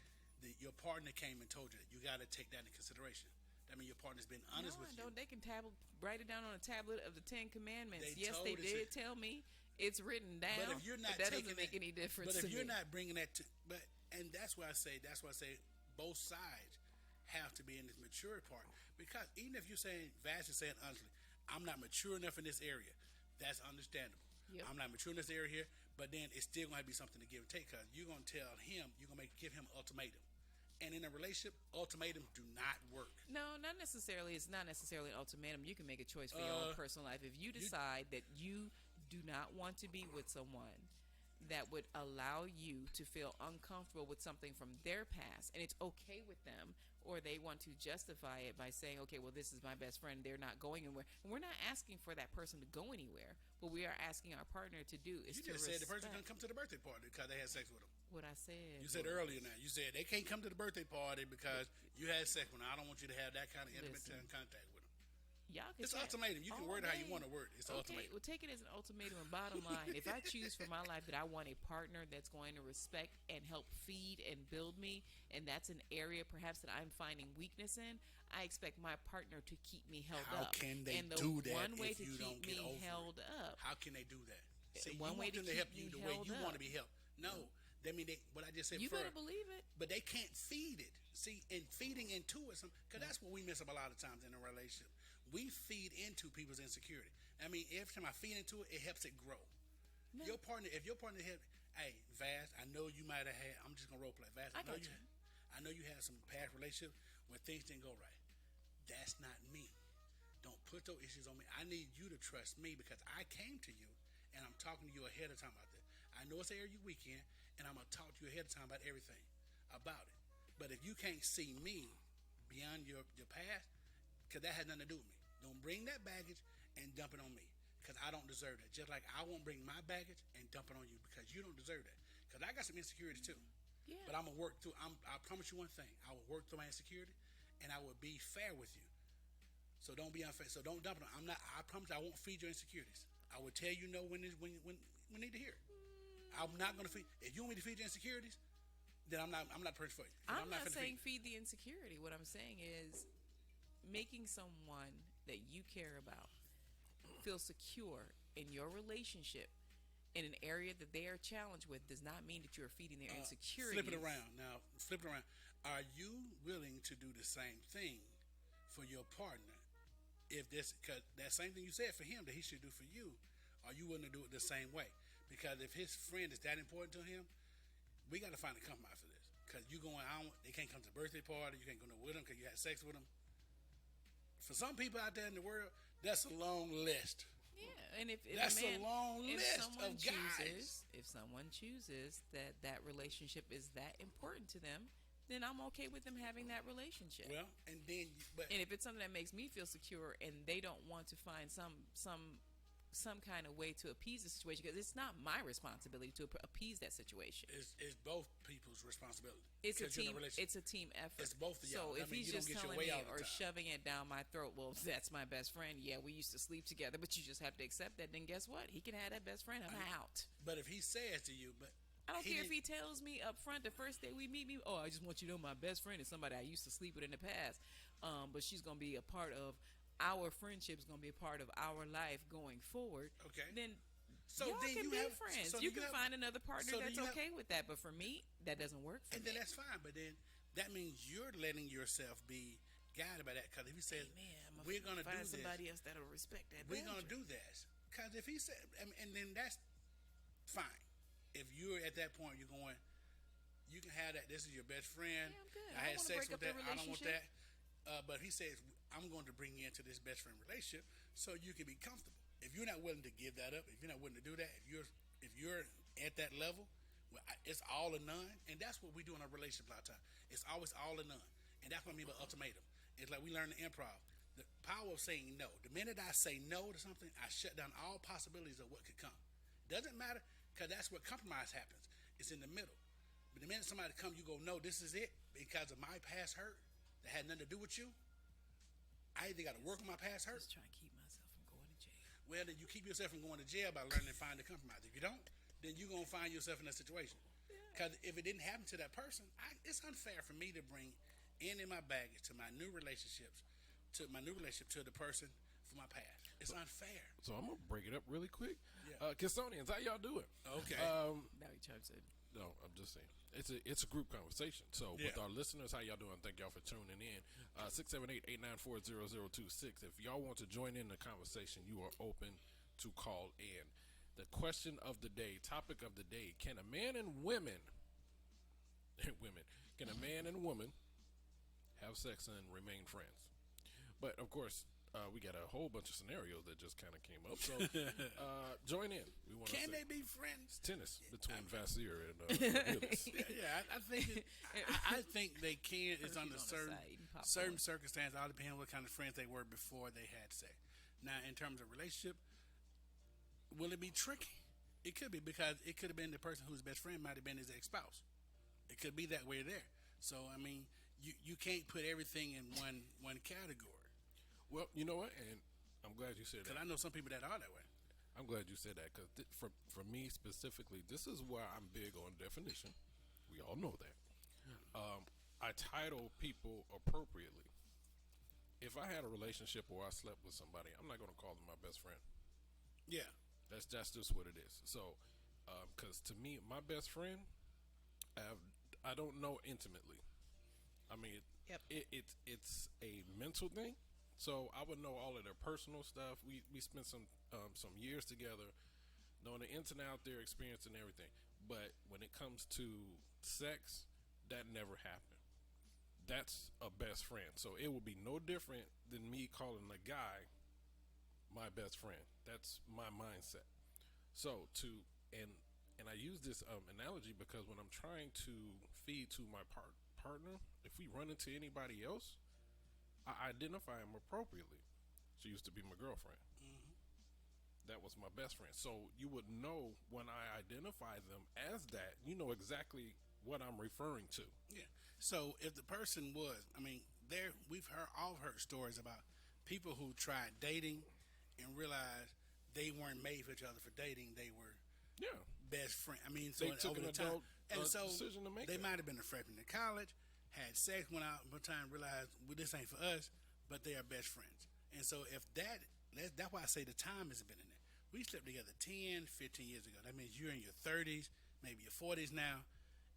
Your partner came and told you that. You got to take that into consideration. That means your partner's been honest No, with I you. don't. They can write it down on a tablet of the 10 Commandments. They Yes, told they us did it. tell me. It's written down. But if you're not that taking doesn't make any difference. But if to you're me. not bringing that to, and that's why I say both sides have to be in this mature part. Because even if you're saying, Vash is saying honestly, I'm not mature enough in this area, that's understandable. Yep. I'm not mature in this area here, but then it's still going to be something to give and take because you're going to tell him, you're going to give him an ultimatum. And in a relationship, ultimatums do not work. No, not necessarily. It's not necessarily an ultimatum. You can make a choice for your own personal life. If you decide that you do not want to be with someone that would allow you to feel uncomfortable with something from their past, and it's okay with them, or they want to justify it by saying, okay, well, this is my best friend, they're not going anywhere. And we're not asking for that person to go anywhere. What we are asking our partner to do is You to just said the person respect couldn't come to the birthday party because they had sex with him. what I said. You said was- earlier now. You said they can't come to the birthday party because you had sex with them. I don't want you to have that kind of intimate Listen. contact with them. Y'all can It's chat ultimatum. You can all word it how you day. want to word it. It's Okay, ultimatum. well, take it as an ultimatum. And bottom line, if I choose for my life that I want a partner that's going to respect and help feed and build me, and that's an area perhaps that I'm finding weakness in, I expect my partner to keep me held How up. can they and the do that one way if to you keep don't get me over it? held up. How can they do that? See, one you way want to them to help keep you me the way held you want up. to be helped. No, that mean what I just said You before. better believe it. But they can't feed it. See, and feeding into it, because that's what we mess up a lot of times in a relationship. We feed into people's insecurity. I mean, every time I feed into it, it helps it grow. No. Your partner, if your partner had, hey, Vaz, I know you might have had. I'm just gonna role play, Vaz. I know got you. I know you had some past relationship where things didn't go right. That's not me. Don't put those issues on me. I need you to trust me because I came to you and I'm talking to you ahead of time about this. I know it's an area you weak in, and I'm gonna talk to you ahead of time about everything about it. But if you can't see me beyond your past, because that has nothing to do with me. Don't bring that baggage and dump it on me because I don't deserve that. Just like I won't bring my baggage and dump it on you because you don't deserve that. Because I got some insecurities too. Yeah. But I'm gonna work through. I promise you one thing. I will work through my insecurity, and I will be fair with you. So don't be unfair. So don't dump it. I promise I won't feed your insecurities. I will tell you no when we need to hear it. I'm not gonna feed. If you want me to feed your insecurities, then I'm not the person for you. I'm not finna saying feed. feed the insecurity. What I'm saying is making someone that you care about feel secure in your relationship in an area that they are challenged with does not mean that you're feeding their insecurities. Flip it around now. Flip it around. Are you willing to do the same thing for your partner? If this, cause that same thing you said for him that he should do for you, are you willing to do it the same way? Because if his friend is that important to him, we got to find a compromise for this. Because you going out, they can't come to the birthday party, you can't go no with them because you had sex with them. For some people out there in the world, that's a long list. Yeah, and if That's a man, a long if list someone of chooses, guys. if someone chooses that relationship is that important to them, then I'm okay with them having that relationship. Well, and then, but And if it's something that makes me feel secure, and they don't want to find some kind of way to appease the situation, because it's not my responsibility to appease that situation. it's both people's responsibility. It's a 'Cause you're in team. relationship. It's a team effort. It's both of y'all. So That if means he's you don't just get your telling way me all the or time. shoving it down my throat, well, that's my best friend. Yeah, we used to sleep together, but you just have to accept that. Then guess what? He can have that best friend. I'm out. But if he says to you, but I don't care if didn't- he tells me up front the first day we meet me, oh, I just want you to know my best friend is somebody I used to sleep with in the past. But she's going to be a part of our friendship, is going to be a part of our life going forward. Okay. Then So y'all then can you be have friends. so You then can have- find another partner so then that's you have- okay with that. But for me, that doesn't work for and me. then that's fine. But then that means you're letting yourself be guided by that. Because if he says, Man, we're going to do find this, somebody else that'll respect that. we're going to boundary. do this. Because if he said, and then that's fine. If you're at that point, you're going, you can have that. This is your best friend. Yeah, I'm good. I I had don't wanna sex break with up the that. I don't want relationship. that. But if he says, I'm going to bring you into this best friend relationship so you can be comfortable. If you're not willing to give that up, if you're not willing to do that, if you're at that level, well, it's all or none, and that's what we do in a relationship a lot of times. It's always all or none, and that's what I mean by ultimatum. It's like we learn the improv, the power of saying no. The minute I say no to something, I shut down all possibilities of what could come. Doesn't matter, because that's what compromise happens. It's in the middle. But the minute somebody comes, you go, no, this is it, because of my past hurt that had nothing to do with you. I either got to work on my past hurt. Just trying to keep myself from going to jail. Well, then you keep yourself from going to jail by learning to find a compromise. If you don't, then you're going to find yourself in that situation. Because if it didn't happen to that person, it's unfair for me to bring any of my baggage to my new relationships, to the person from my past. It's unfair. So I'm gonna break it up really quick. Yeah. Kissonians, how y'all doing? Okay. Now you trying to say, No, I'm just saying it's a group conversation. So with Yeah. our listeners, how y'all doing? Thank y'all for tuning in. 678-894-0026. If y'all want to join in the conversation, you are open to call in. The question of the day, topic of the day: can a man and woman, can a man and woman have sex and remain friends? But of course, we got a whole bunch of scenarios that just kind of came up. So join in. We want Can they be friends? tennis between Vassir and Willis. Yeah, I think I think they can. It's under on the certain side, you can pop certain on. circumstances. All depending on what kind of friends they were before they had sex. Now, in terms of relationship, will it be tricky? It could be, because it could have been the person whose best friend might have been his ex-spouse. It could be that way there. So I mean, you can't put everything in one category. Well, you know what? And I'm glad you said Because that. I know some people that are that way. I'm glad you said that because for me specifically, this is where I'm big on definition. We all know that. I title people appropriately. If I had a relationship or I slept with somebody, I'm not going to call them my best friend. Yeah. That's just what it is. So, because to me, my best friend, I don't know intimately. I mean, Yep. it's a mental thing. So I would know all of their personal stuff. We spent some years together, knowing the ins and outs, their experience and everything. But when it comes to sex, that never happened. That's a best friend. So it would be no different than me calling a guy my best friend. That's my mindset. So and I use this analogy because when I'm trying to feed to my partner, if we run into anybody else, I identify them appropriately. She used to be my girlfriend. That was my best friend. So you would know when I identify them as that, you know exactly what I'm referring to. Yeah. So if the person was, I mean, we've all heard stories about people who tried dating and realized they weren't made for each other for dating. They were Yeah. best friend. I mean, so They took over an the time, adult and so decision to make they that. might have been a freshman in college, had sex, went out one time, realized, well, this ain't for us, but they are best friends. And so if that's why I say the time has been in there. We slept together 10, 15 years ago. That means you're in your 30s, maybe your 40s now.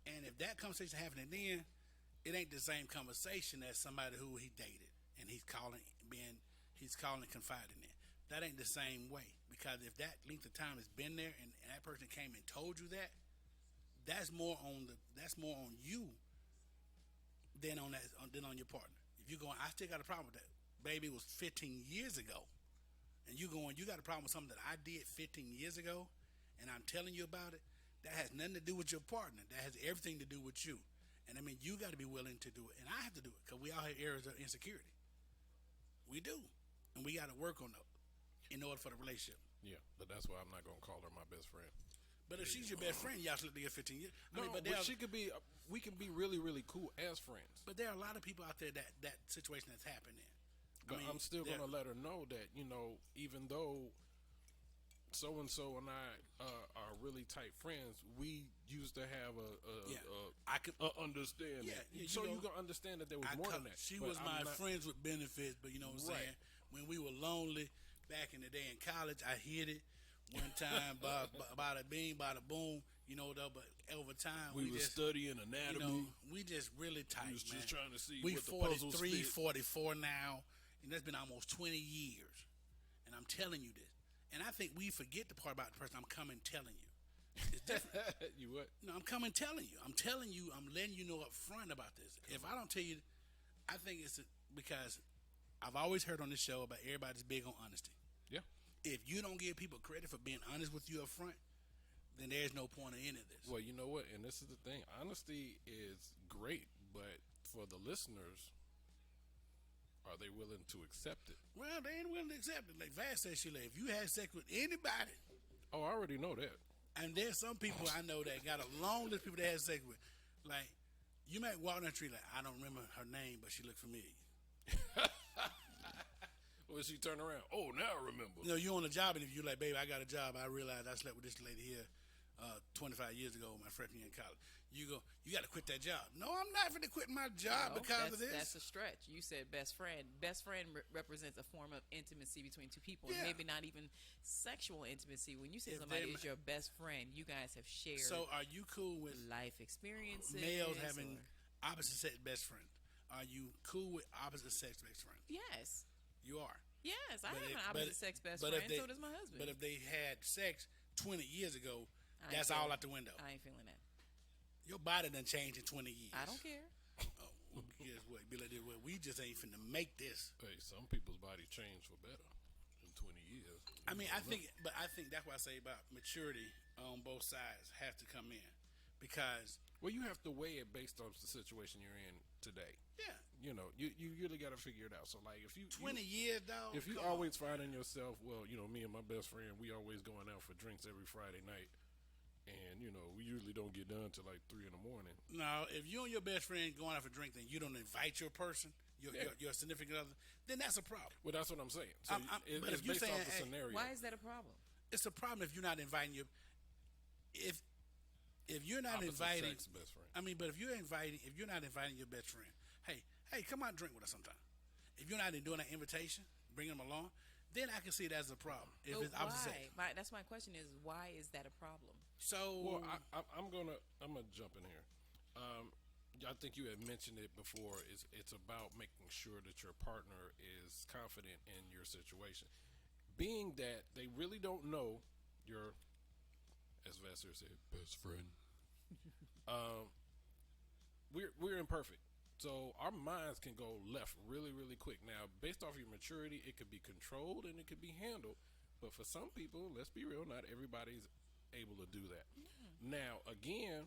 And if that conversation happening then, it ain't the same conversation as somebody who he dated and he's calling and confiding in. That ain't the same way, because if that length of time has been there and that person came and told you that, that's more on you than on your partner. If you going, I still got a problem with that. Baby, it was 15 years ago, and you got a problem with something that I did 15 years ago, and I'm telling you about it. That has nothing to do with your partner. That has everything to do with you. And I mean, you got to be willing to do it, and I have to do it, because we all have areas of insecurity. We do, and we got to work on those in order for the relationship. Yeah, but that's why I'm not gonna call her my best friend. But if she's your best friend, y'all slept together 15 years. No, but she could be. We can be really, really cool as friends. But there are a lot of people out there that situation that's happening. But I'm still gonna let her know that, even though so and so and I are really tight friends, we used to have a understanding. Yeah, so you gonna understand that there was more than that. She But was I'm my not- friends with benefits, but you know what I'm saying? When we were lonely back in the day in college, I hit it one time, bada bing, bada boom, but over time We were just studying anatomy. we just really tight. We was just man. trying to see we what the puzzles 43, fit. 44 now, and that's been almost 20 years. And I'm telling you this. And I think we forget the part about the person I'm coming telling you. It's different. You what? No, I'm coming telling you. I'm telling you. I'm letting you know up front about this. If I don't tell you, I think it's because I've always heard on this show about everybody's big on honesty. Yeah. If you don't give people credit for being honest with you up front, then there's no point in any of this. Well, you know what? And this is the thing. Honesty is great, but for the listeners, are they willing to accept it? Well, they ain't willing to accept it. Like Vass said, Sheila, if you had sex with anybody, Oh, I already know that. and there's some people I know that got a long list of people they had sex with. Like, you might walk down the street like, I don't remember her name, but she looked familiar. When she turn around, oh, now I remember. You know, you on a job, and if you like, baby, I got a job. I realized I slept with this lady here 25 years ago, my freshman year in college. You go, you got to quit that job. No, I'm not going to quit my job because of this. That's a stretch. You said best friend. Best friend represents a form of intimacy between two people, and Yeah. maybe not even sexual intimacy. When you say If somebody they- is your best friend, you guys have shared So, are you cool with life experiences. males having or- opposite sex best friends? Are you cool with opposite sex best friends? Yes. You are. Yes, I But have if- an opposite sex best but if friend. So does my husband. But if they had sex 20 years ago, I ain't that's all feeling- out the window. I ain't feeling that. Your body done changed in 20 years. I don't care. Oh, well, guess what? Be like this. Well, we just ain't finna make this. Hey, some people's body changed for better in 20 years. I mean, I think that's why I say about maturity on both sides have to come in, because Well, you have to weigh it based on the situation you're in today. yeah, You really got to figure it out. So, like, if you 20 years, dog. if you come on. always finding yourself, well, me and my best friend, we always going out for drinks every Friday night, and we usually don't get done till like 3 in the morning. No, if you and your best friend going out for drink, then you don't invite your person, your significant other, then that's a problem. Well, that's what I'm saying. So but it's if you based off saying, the hey, scenario. Why is that a problem? It's a problem if you're not inviting your if you're not Opposite inviting. sex best friend. I mean, but if you're not inviting your best friend, hey, come out and drink with us sometime. If you're not doing that invitation, bringing them along, then I can see that as a problem. If But it's opposite sex. That's my question: is why is that a problem? So Well, I'm gonna jump in here. I think you had mentioned it before. It's about making sure that your partner is confident in your situation, being that they really don't know your, as Vassar said, best friend. We're imperfect, so our minds can go left really, really quick. Now, based off your maturity, it could be controlled and it could be handled. But for some people, let's be real, not everybody's able to do that. Now, again,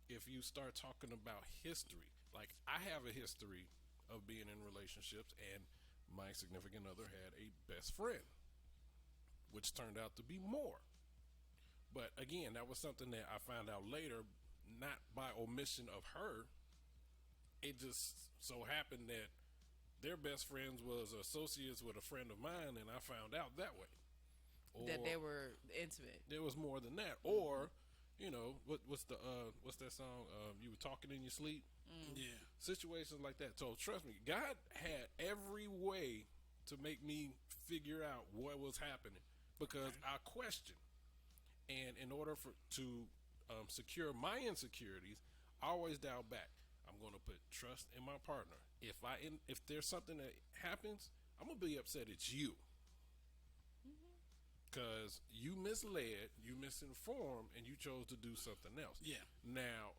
if you start talking about history, like I have a history of being in relationships, and my significant other had a best friend, which turned out to be more. But again, that was something that I found out later, not by omission of her. It just so happened that their best friends was associates with a friend of mine, and I found out that way. That they were intimate. There was more than that. Or, you know, what's that song? You were talking in your sleep. Yeah. Situations like that. So trust me, God had every way to make me figure out what was happening because I questioned. And in order to secure my insecurities, I always dial back. I'm going to put trust in my partner. If there's something that happens, I'm going to be upset at you. Because you misled, you misinformed, and you chose to do something else. Yeah. Now,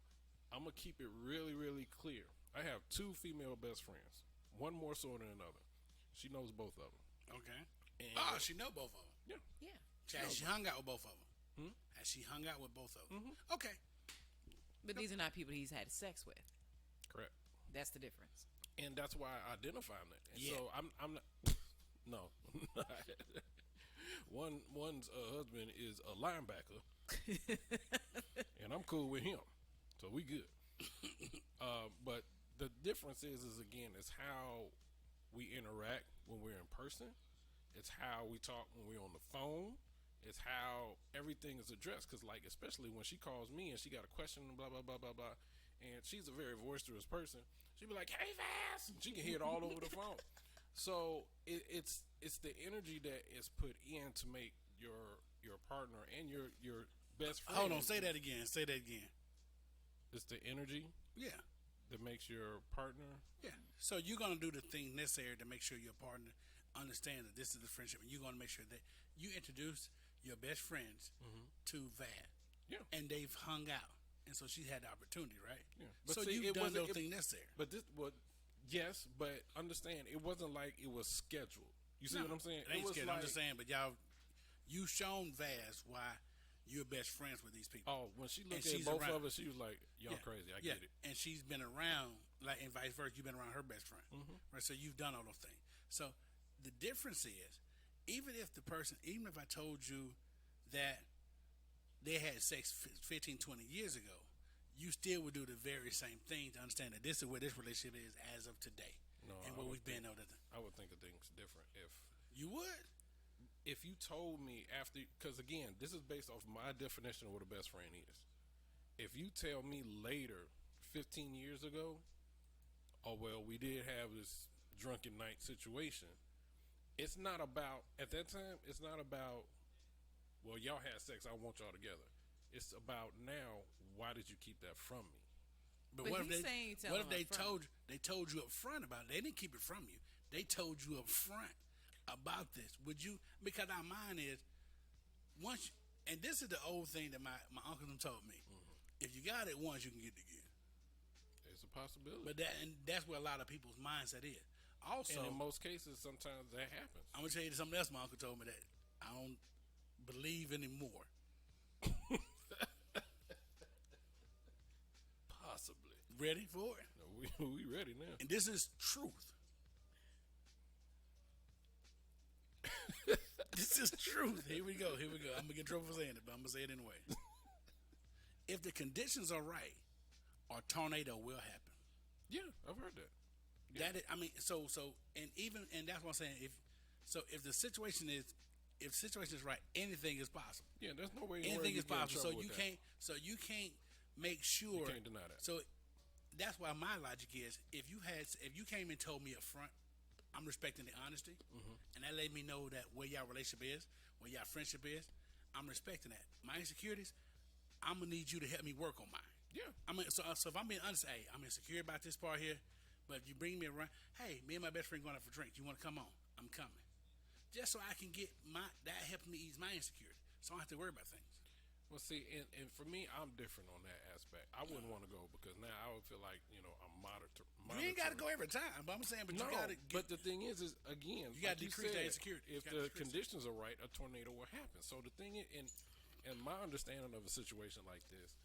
I'm going to keep it really, really clear. I have 2 female best friends. One more so than another. She knows both of them. Okay. And She know both of them. yeah. Yeah. Has she hung out with both of them? Has she hung out with both of them? Okay. But these are not people he's had sex with. Correct. That's the difference. And that's why I identify them. And Yeah. so I'm not. No. One's husband is a linebacker, and I'm cool with him, so we good. But the difference is again, it's how we interact when we're in person. It's how we talk when we're on the phone. It's how everything is addressed. Because, like, especially when she calls me and she got a question and blah, blah, blah, blah, blah. And she's a very boisterous person. She'll be like, hey, Vass! And she can hear it all over the phone. So it's the energy that is put in to make your partner and your best friend. Hold on. Say that again. Say that again. It's the energy Yeah. that makes your partner. Yeah. So you're going to do the thing necessary to make sure your partner understands that this is the friendship. And you're going to make sure that you introduce your best friends to Vad. Yeah. And they've hung out. And so she's had the opportunity, right? Yeah. So see, you've it done wasn't- those things necessary. But yes, but understand, it wasn't like it was scheduled. You see what I'm saying? It ain't was scheduled. I'm like, just saying, but you shown Vaz why you're best friends with these people. oh, when she looked And at she's both around. of us, she was like, y'all crazy. I get it. And she's been around, like, and vice versa. You've been around her best friend, Mm-hmm. right? So you've done all those things. So the difference is, even if I told you that they had sex 15, 20 years ago, you still would do the very same thing to understand that this is where this relationship is as of today, No, and I what would we've been think- able to. I would think of things different You would. if you told me after, because again, this is based off my definition of what a best friend is. If you tell me later, 15 years ago, oh, well, we did have this drunken night situation, it's not about, at that time, it's not about, well, y'all had sex, I want y'all together. It's about now, why did you keep that from me? But what he's if saying you tell what if them they up front. told you up front about it? They didn't keep it from you. They told you up front about this. Would you? Because our mind is and this is the old thing that my uncle told me. If you got it once, you can get it again. It's a possibility. But that's where a lot of people's mindset is. Also, and in most cases, sometimes that happens. I'm gonna tell you something else. My uncle told me that I don't believe anymore. Possibly. Ready for it? No, we ready now. And this is truth. This is truth. Here we go. I'm gonna get in trouble for saying it, but I'm gonna say it anyway. If the conditions are right, a tornado will happen. Yeah, I've heard that. That is, I mean, so and that's what I'm saying. If the situation is right, anything is possible. Yeah, there's no way. Anything is you get in possible. So trouble you with that. can't. So you can't make sure. You can't deny that. So that's why my logic is: if you came and told me up front, I'm respecting the honesty, and that let me know that where y'all relationship is, where y'all friendship is. I'm respecting that. My insecurities, I'm gonna need you to help me work on mine. Yeah. I mean, so if I'm being honest, hey, I'm insecure about this part here, but if you bring me around, hey, me and my best friend going out for drinks. You want to come on? I'm coming. Just so I can get that helps me ease my insecurity, so I don't have to worry about things. Well, see, and for me, I'm different on that aspect. I wouldn't want to go because now I would feel like I'm monitoring. You ain't got to go every time, but I'm saying, but No, you got to. but the thing is again, You gotta like decrease that said, insecurity. You If gotta the decrease it. conditions are right, a tornado will happen. So the thing is, and my understanding of a situation like this,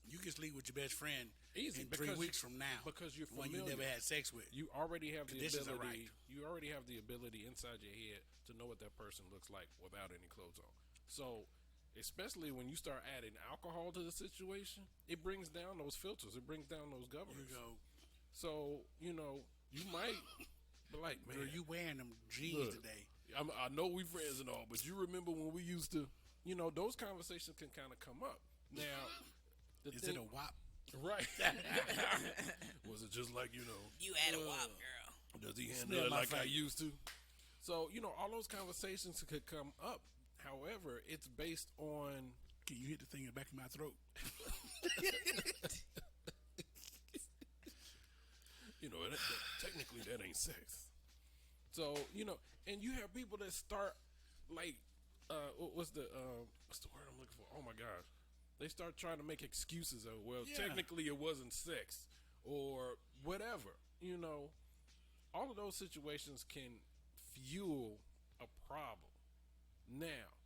You can sleep with your best friend Easy, in 3 because weeks from now because you're when you familiar. never had sex with. you already have the Conditions are ability. right. You already have the ability inside your head to know what that person looks like without any clothes on. So especially when you start adding alcohol to the situation, it brings down those filters. It brings down those governors. You go, So, you might be like, man, girl, you wearing them jeans look, today. I know we friends and all, but you remember when we used to, those conversations can kind of come up. Now, Is it a WAP? right? Was it just like, You had a WAP, girl. does he handle Smell it my like I face. used to? So, all those conversations could come up. However, it's based on, Can you hit the thing in the back of my throat? technically that ain't sex. So, and you have people that start like, what's the word I'm looking for? Oh my gosh. They start trying to make excuses of, well, Yeah. technically it wasn't sex or whatever. All of those situations can fuel a problem. Now,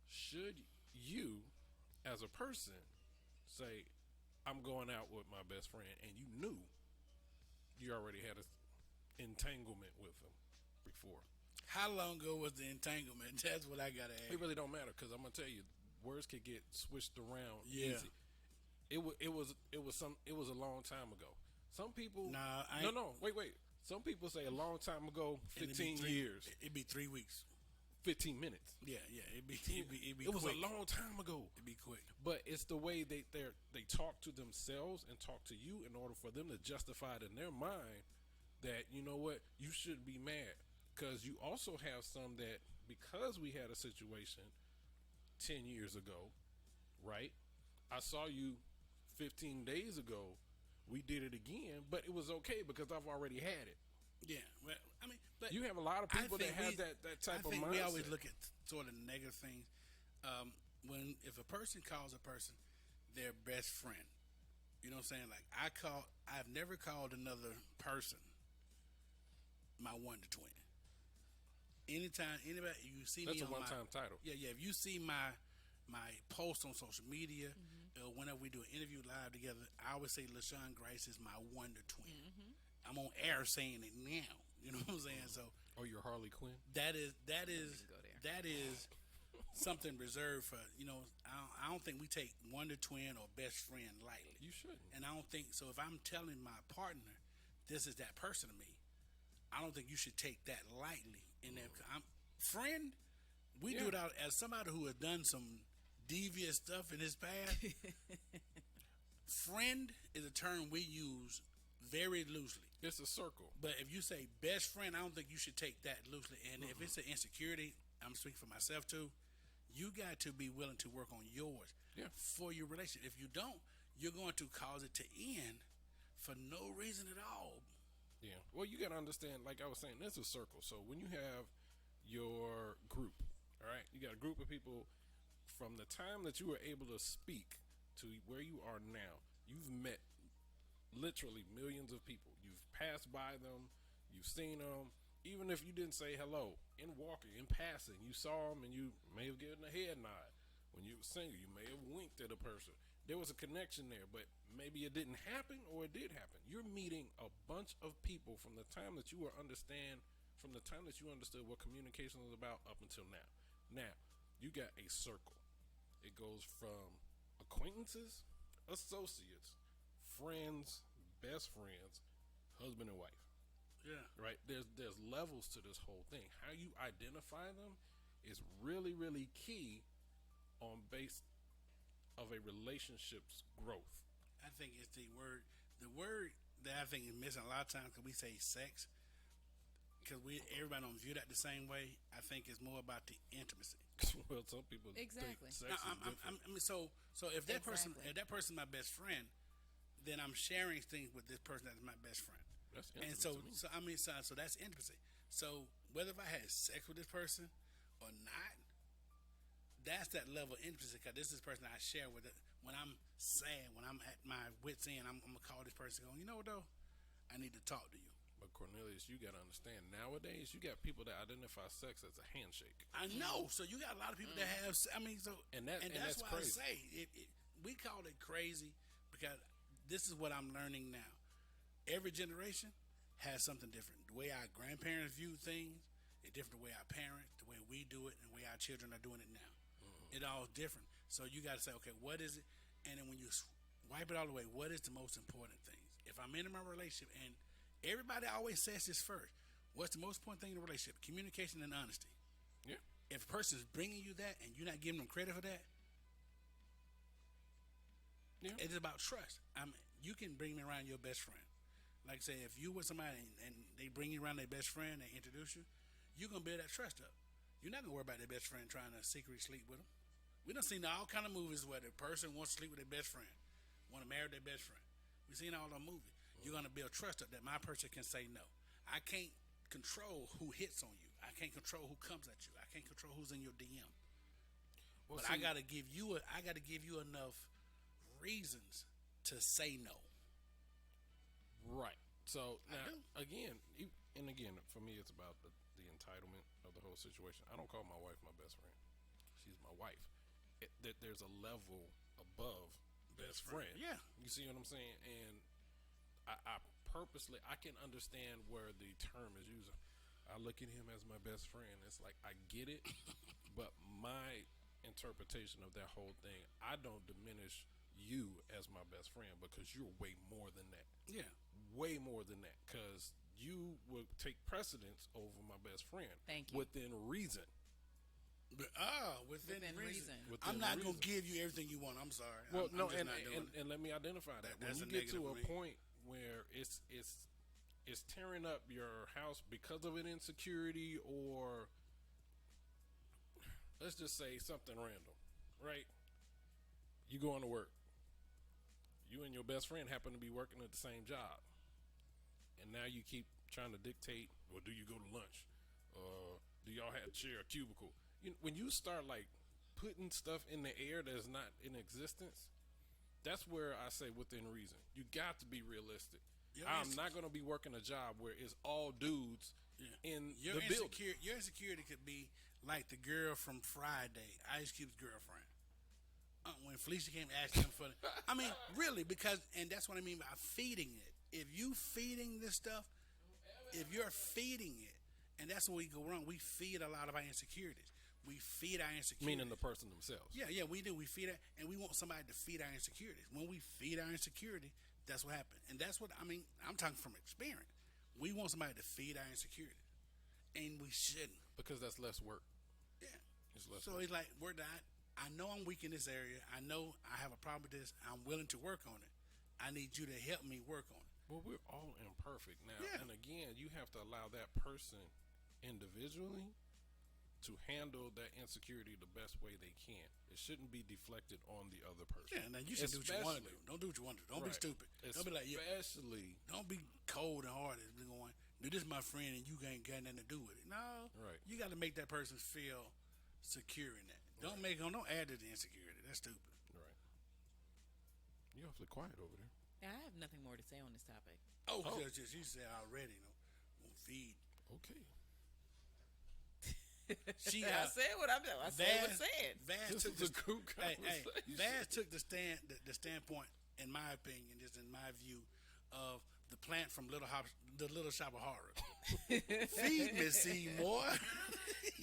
should you, as a person, say, I'm going out with my best friend, and you knew you already had an entanglement with him before? How long ago was the entanglement? That's what I gotta ask. It really don't matter, because I'm gonna tell you, words could get switched around. Yeah. Easy. It was a long time ago. Some people, Nah, I ain't- no, wait. Some people say a long time ago, And it'd be 15 years, It'd be 3 weeks. 15 minutes. Yeah. It'd be It was quick. a long time ago. It'd be quick. But it's the way they talk to themselves and talk to you in order for them to justify it in their mind that, you know what, you shouldn't be mad. Because you also have some that, because we had a situation 10 years ago, right? I saw you 15 days ago. We did it again, but it was okay because I've already had it. Yeah. Well, I mean, but You have a lot of I people that think have we- that type I think of mindset. we always look at sort of negative things. If a person calls a person their best friend, you know what I'm saying? Like I've never called another person my wonder twin. Anytime anybody you see That's me a on one-time title. Yeah. If you see my post on social media, whenever we do an interview live together, I always say LaShawn Grice is my wonder twin. I'm on air saying it now. You know what I'm saying? So Oh, you're Harley Quinn? that is go there. that is something reserved for I don't think we take wonder twin or best friend lightly. You shouldn't. And I don't think so. If I'm telling my partner this is that person to me, I don't think you should take that lightly. In that, I'm friend. We do it out as somebody who has done some devious stuff in his past. Friend is a term we use very loosely. It's a circle. But if you say best friend, I don't think you should take that loosely. And if it's an insecurity, I'm speaking for myself too. You got to be willing to work on yours for your relationship. If you don't, you're going to cause it to end for no reason at all. Yeah. Well, you got to understand, like I was saying, there's a circle. So when you have your group, all right, you got a group of people from the time that you were able to speak to where you are now, you've met literally millions of people. You've passed by them, you've seen them. Even if you didn't say hello, in walking, in passing, you saw them and you may have given a head nod. When you were single, you may have winked at a person. There was a connection there, but maybe it didn't happen or it did happen. You're meeting a bunch of people from the time that you understood what communication was about up until now. Now, you got a circle. It goes from acquaintances, associates, friends, best friends, husband and wife. Yeah. Right? There's levels to this whole thing. How you identify them is really, really key on base of a relationship's growth. I think it's the word that I think is missing a lot of times because we say sex, because everybody don't view that the same way. I think it's more about the intimacy. Well, some people Exactly. think sex is different. I mean, so if that person, Exactly. if that person's my best friend, then I'm sharing things with this person that's my best friend. That's And intimate so, to me. so that's intimacy. So whether if I had sex with this person or not, that's that level of intimacy. Because this is the person I share with. It. When I'm sad, when I'm at my wits' end, I'm gonna call this person. Going, you know what though, I need to talk to you. But Cornelius, you got to understand, nowadays you got people that identify sex as a handshake. I know. So you got a lot of people that have. I mean, so And that's that's why crazy. I say we call it crazy because this is what I'm learning now. Every generation has something different. The way our grandparents view things is different. The way our parents, the way we do it, and the way our children are doing it now. It all different. So you got to say, okay, what is it? And then when you wipe it all away, what is the most important things? If I'm in my relationship, and everybody always says this first, what's the most important thing in a relationship? Communication and honesty. Yeah. If a person is bringing you that and you're not giving them credit for that, Yeah. it is about trust. You can bring me around your best friend. Like I say, if you with somebody and they bring you around their best friend, they introduce you, you're going to build that trust up. You're not going to worry about their best friend trying to secretly sleep with them. We done seen all kind of movies where the person wants to sleep with their best friend, want to marry their best friend. We've seen all the movies. You're going to build trust up that my person can say no. I can't control who hits on you. I can't control who comes at you. I can't control who's in your DM. Well, But I see, got to give you enough reasons to say no. right. So I now do. again, for me, it's about the entitlement of the whole situation. I don't call my wife my best friend. She's my wife. There's a level above best friend. Yeah. You see what I'm saying? And I purposely, I can understand where the term is used. I look at him as my best friend. It's like, I get it, but my interpretation of that whole thing, I don't diminish you as my best friend because you're way more than that. Yeah. Way more than that, because you would take precedence over my best friend. Thank you. Within reason. But within reason. Within I'm not going to reason. give you everything you want. I'm sorry. Well, I'm no, just and, not doing it. and let me identify that. When That's you a get negative to a for me. point where it's tearing up your house because of an insecurity, or let's just say something random, right? You going to work. You and your best friend happen to be working at the same job, and now you keep trying to dictate. Well, do you go to lunch? Do y'all have share a cubicle? When you start like putting stuff in the air that's not in existence, that's where I say within reason. You got to be realistic. Your I'm not going to be working a job where it's all dudes in the building. Your insecurity could be like the girl from Friday, Ice Cube's girlfriend. When Felicia came asking him for it. I mean, really, and that's what I mean by feeding it. If you feeding this stuff, if you're feeding it, and that's where we go wrong. We feed a lot of our insecurities. We feed our insecurities. Meaning the person themselves. Yeah, we do. We feed it, and we want somebody to feed our insecurities. When we feed our insecurity, that's what happens. And that's what, I mean, I'm talking from experience. We want somebody to feed our insecurities, and we shouldn't. Because that's less work. Yeah. It's less So work. it's like, I know I'm weak in this area. I know I have a problem with this. I'm willing to work on it. I need you to help me work on it. Well, we're all imperfect now. Yeah. And again, you have to allow that person individually to handle that insecurity the best way they can. It shouldn't be deflected on the other person. Yeah, and then you should do what you want to do. Especially- Don't do what you want to do. Don't be Right. stupid. Don't be like, yeah. Especially, Don't be cold and hard and be going, dude, this is my friend and you ain't got nothing to do with it. No. Right. You got to make that person feel secure in that. Don't don't add to the insecurity. That's stupid. right. You're awfully quiet over there. I have nothing more to say on this topic. Oh, because you said already, won't feed. Okay. She I said what I'm doing. I said what I'm saying. Vaz This took is a the, group hey, conversation. Vaz took the standpoint, in my opinion, just in my view, of the plant from the Little Shop of Horrors. Feed me, Seymour.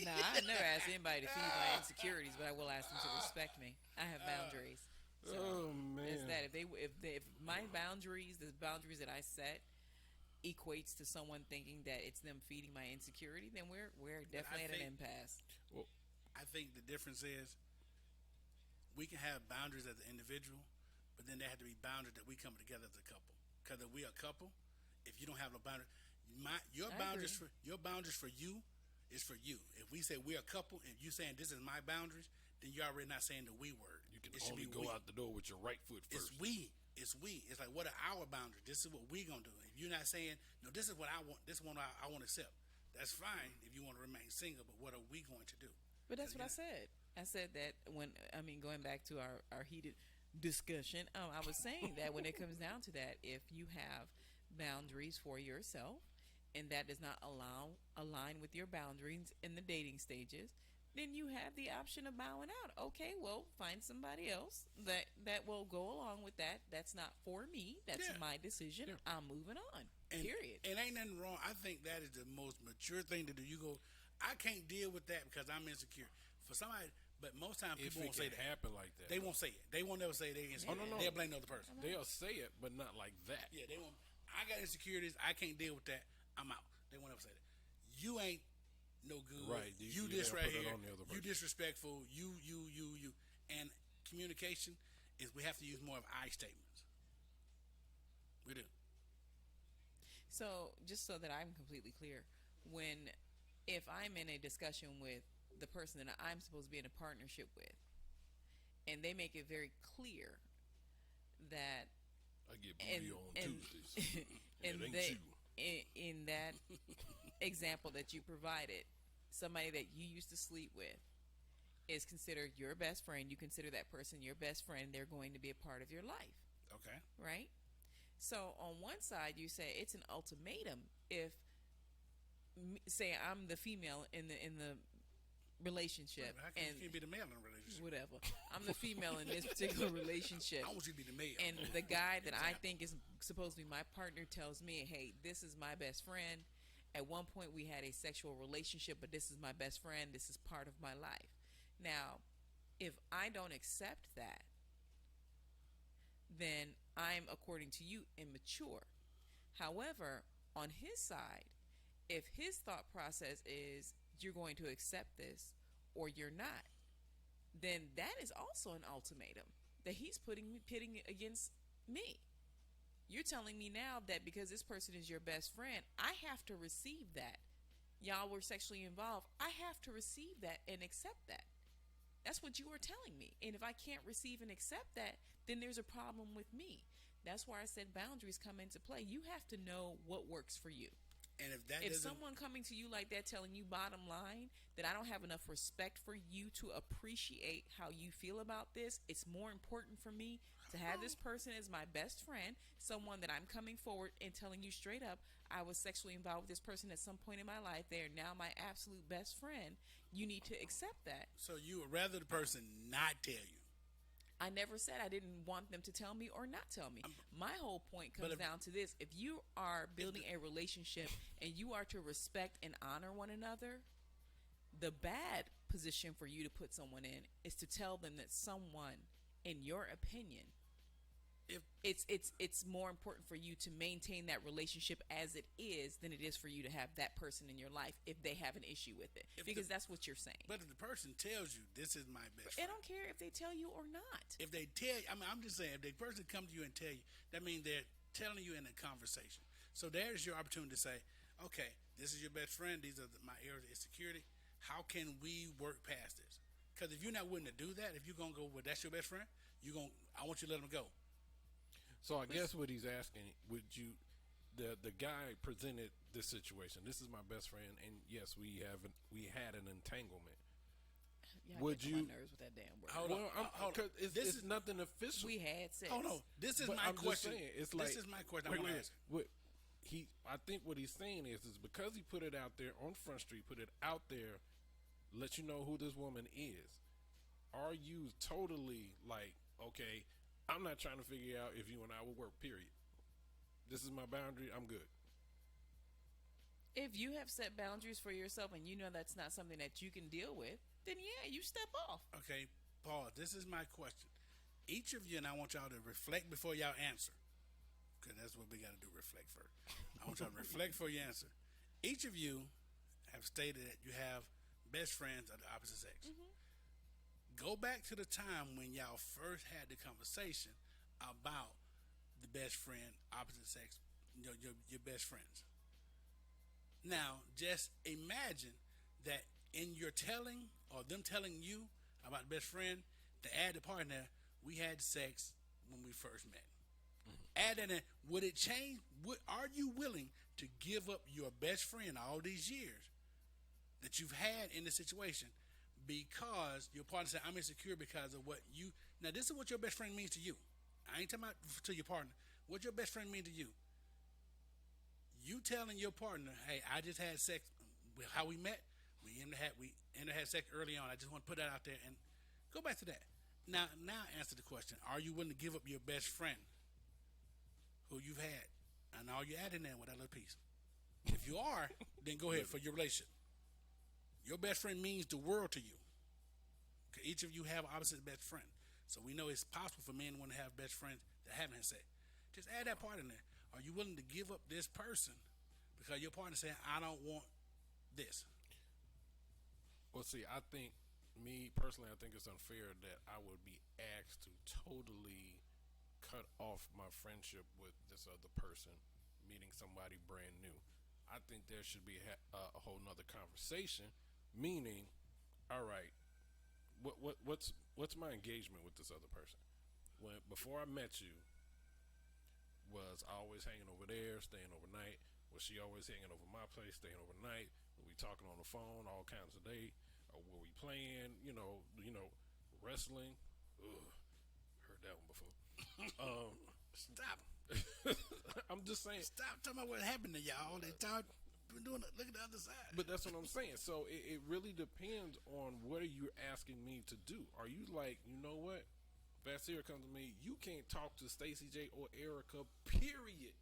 No, I never asked anybody to feed my insecurities, but I will ask them to respect me. I have boundaries. So Oh, man. it's that if my boundaries, the boundaries that I set, equates to someone thinking that it's them feeding my insecurity, then we're definitely at an impasse. Well, I think the difference is we can have boundaries as an individual, but then there have to be boundaries that we come together as a couple. Because if we're a couple, if you don't have no boundary, your I boundaries agree. for you is for you. If we say we're a couple, and you saying this is my boundaries, then you're already not saying the we word. you can It should only be go we. out the door with your right foot It's first. we. It's we. It's like, what are our boundaries? This is what we gonna do. If you're not saying, no, this is what I want. This is what I want to accept. That's fine if you want to remain single. But what are we going to do? But that's what I said. I said that going back to our heated discussion, I was saying that when it comes down to that, if you have boundaries for yourself and that does not align with your boundaries in the dating stages, then you have the option of bowing out. Okay, well, find somebody else that will go along with that. That's not for me. That's Yeah. my decision. Yeah. I'm moving on. And, Period. And ain't nothing wrong. I think that is the most mature thing to do. You go, I can't deal with that because I'm insecure. For somebody, But most times if people it won't say can that. happen like that. They won't say it. They won't ever say they insecure. Oh, no. They'll blame the other person. They'll say it, but not like that. Yeah, they won't. I got insecurities. I can't deal with that. I'm out. They won't ever say that. You ain't no good. Right. You You this gotta right put it here. on the other You person. disrespectful. You. And communication is we have to use more of I statements. We do. So, just so that I'm completely clear, if I'm in a discussion with the person that I'm supposed to be in a partnership with, and they make it very clear that I get booty on Tuesdays. and It ain't they, you. in that example that you provided, somebody that you used to sleep with is considered your best friend. You consider that person your best friend. They're going to be a part of your life, Okay. right? So on one side, you say it's an ultimatum if, say, I'm the female in the relationship, How can and you can't be the male in a relationship? whatever, I'm the female in this particular relationship, I want you to be the male. and the guy that I think is supposed to be my partner tells me, hey, this is my best friend. At one point we had a sexual relationship, but this is my best friend. This is part of my life. Now, if I don't accept that, then I'm, according to you, immature. However, on his side, if his thought process is you're going to accept this or you're not, then that is also an ultimatum that he's pitting against me. You're telling me now that because this person is your best friend, I have to receive that. Y'all were sexually involved. I have to receive that and accept that. That's what you are telling me. And if I can't receive and accept that, then there's a problem with me. That's why I said boundaries come into play. You have to know what works for you. And if that If doesn't, someone coming to you like that telling you bottom line that I don't have enough respect for you to appreciate how you feel about this, it's more important for me to have this person as my best friend, someone that I'm coming forward and telling you straight up, I was sexually involved with this person at some point in my life. They are now my absolute best friend. You need to accept that. so you would rather the person not tell you. I never said I didn't want them to tell me or not tell me. My whole point But comes if- down to this. If you are building a relationship and you are to respect and honor one another, the bad position for you to put someone in is to tell them that someone, in your opinion, If it's more important for you to maintain that relationship as it is than it is for you to have that person in your life if they have an issue with it. If Because the- that's what you're saying. but if the person tells you this is my best I friend, don't care if they tell you or not. if they tell you, I'm just saying, if the person come to you and tell you, that means they're telling you in a conversation. So there's your opportunity to say, okay, this is your best friend. These are my areas of insecurity. How can we work past this? Because if you're not willing to do that, if you're gonna go, well, that's your best friend, I want you to let them go. So I guess what he's asking, would you, the guy presented this situation. This is my best friend, and yes, we had an entanglement. Y'all Would get on you- my nerves with that damn word. Hold on. Well, hold on. 'cause it's, This it's is- nothing official. We had sex. Oh no, this is But my I'm just question. saying, it's like, this is my question. wait, I want to wait, ask. I think what he's saying is because he put it out there on Front Street, put it out there, let you know who this woman is. Are you totally like, okay, I'm not trying to figure out if you and I will work, period. This is my boundary, I'm good. If you have set boundaries for yourself and you know that's not something that you can deal with, then yeah, you step off. Okay, Paul, this is my question. Each of you, and I want y'all to reflect before y'all answer, because that's what we got to do, reflect first. I want y'all to reflect before you answer. Each of you have stated that you have best friends of the opposite sex. Go back to the time when y'all first had the conversation about the best friend, opposite sex, your best friends. Now, just imagine that in your telling or them telling you about the best friend, to add the part in there, we had sex when we first met. Add that in. Would it change? Are you willing to give up your best friend all these years that you've had in the situation because your partner said, I'm insecure because of what you... Now, this is what your best friend means to you. I ain't talking about to your partner. What your best friend mean to you? You telling your partner, hey, I just had sex. How we met, we had sex early on. I just want to put that out there and go back to that. Now answer the question. Are you willing to give up your best friend who you've had? And all you add in there with that little piece. If you are, then go ahead for your relationship. Your best friend means the world to you. 'Cause each of you have opposite best friend. So we know it's possible for men to want to have best friends that haven't had sex. Just add that part in there. Are you willing to give up this person because your partner saying, I don't want this? Well, see, I think, me personally, I think it's unfair that I would be asked to totally cut off my friendship with this other person, meeting somebody brand new. I think there should be a whole nother conversation, meaning, all right, what's my engagement with this other person? When before I met you, was I always hanging over there, staying overnight? Was she always hanging over my place, staying overnight? Were we talking on the phone all kinds of day? Or were we playing, wrestling? Ugh, heard that one before. Stop. I'm just saying. Stop talking about what happened to y'all. They thought we're doing it. Look at the other side. But that's what I'm saying. So it really depends on what are you asking me to do. Are you like, you know what? Vasir comes to me, you can't talk to Stacey J or Erica, period,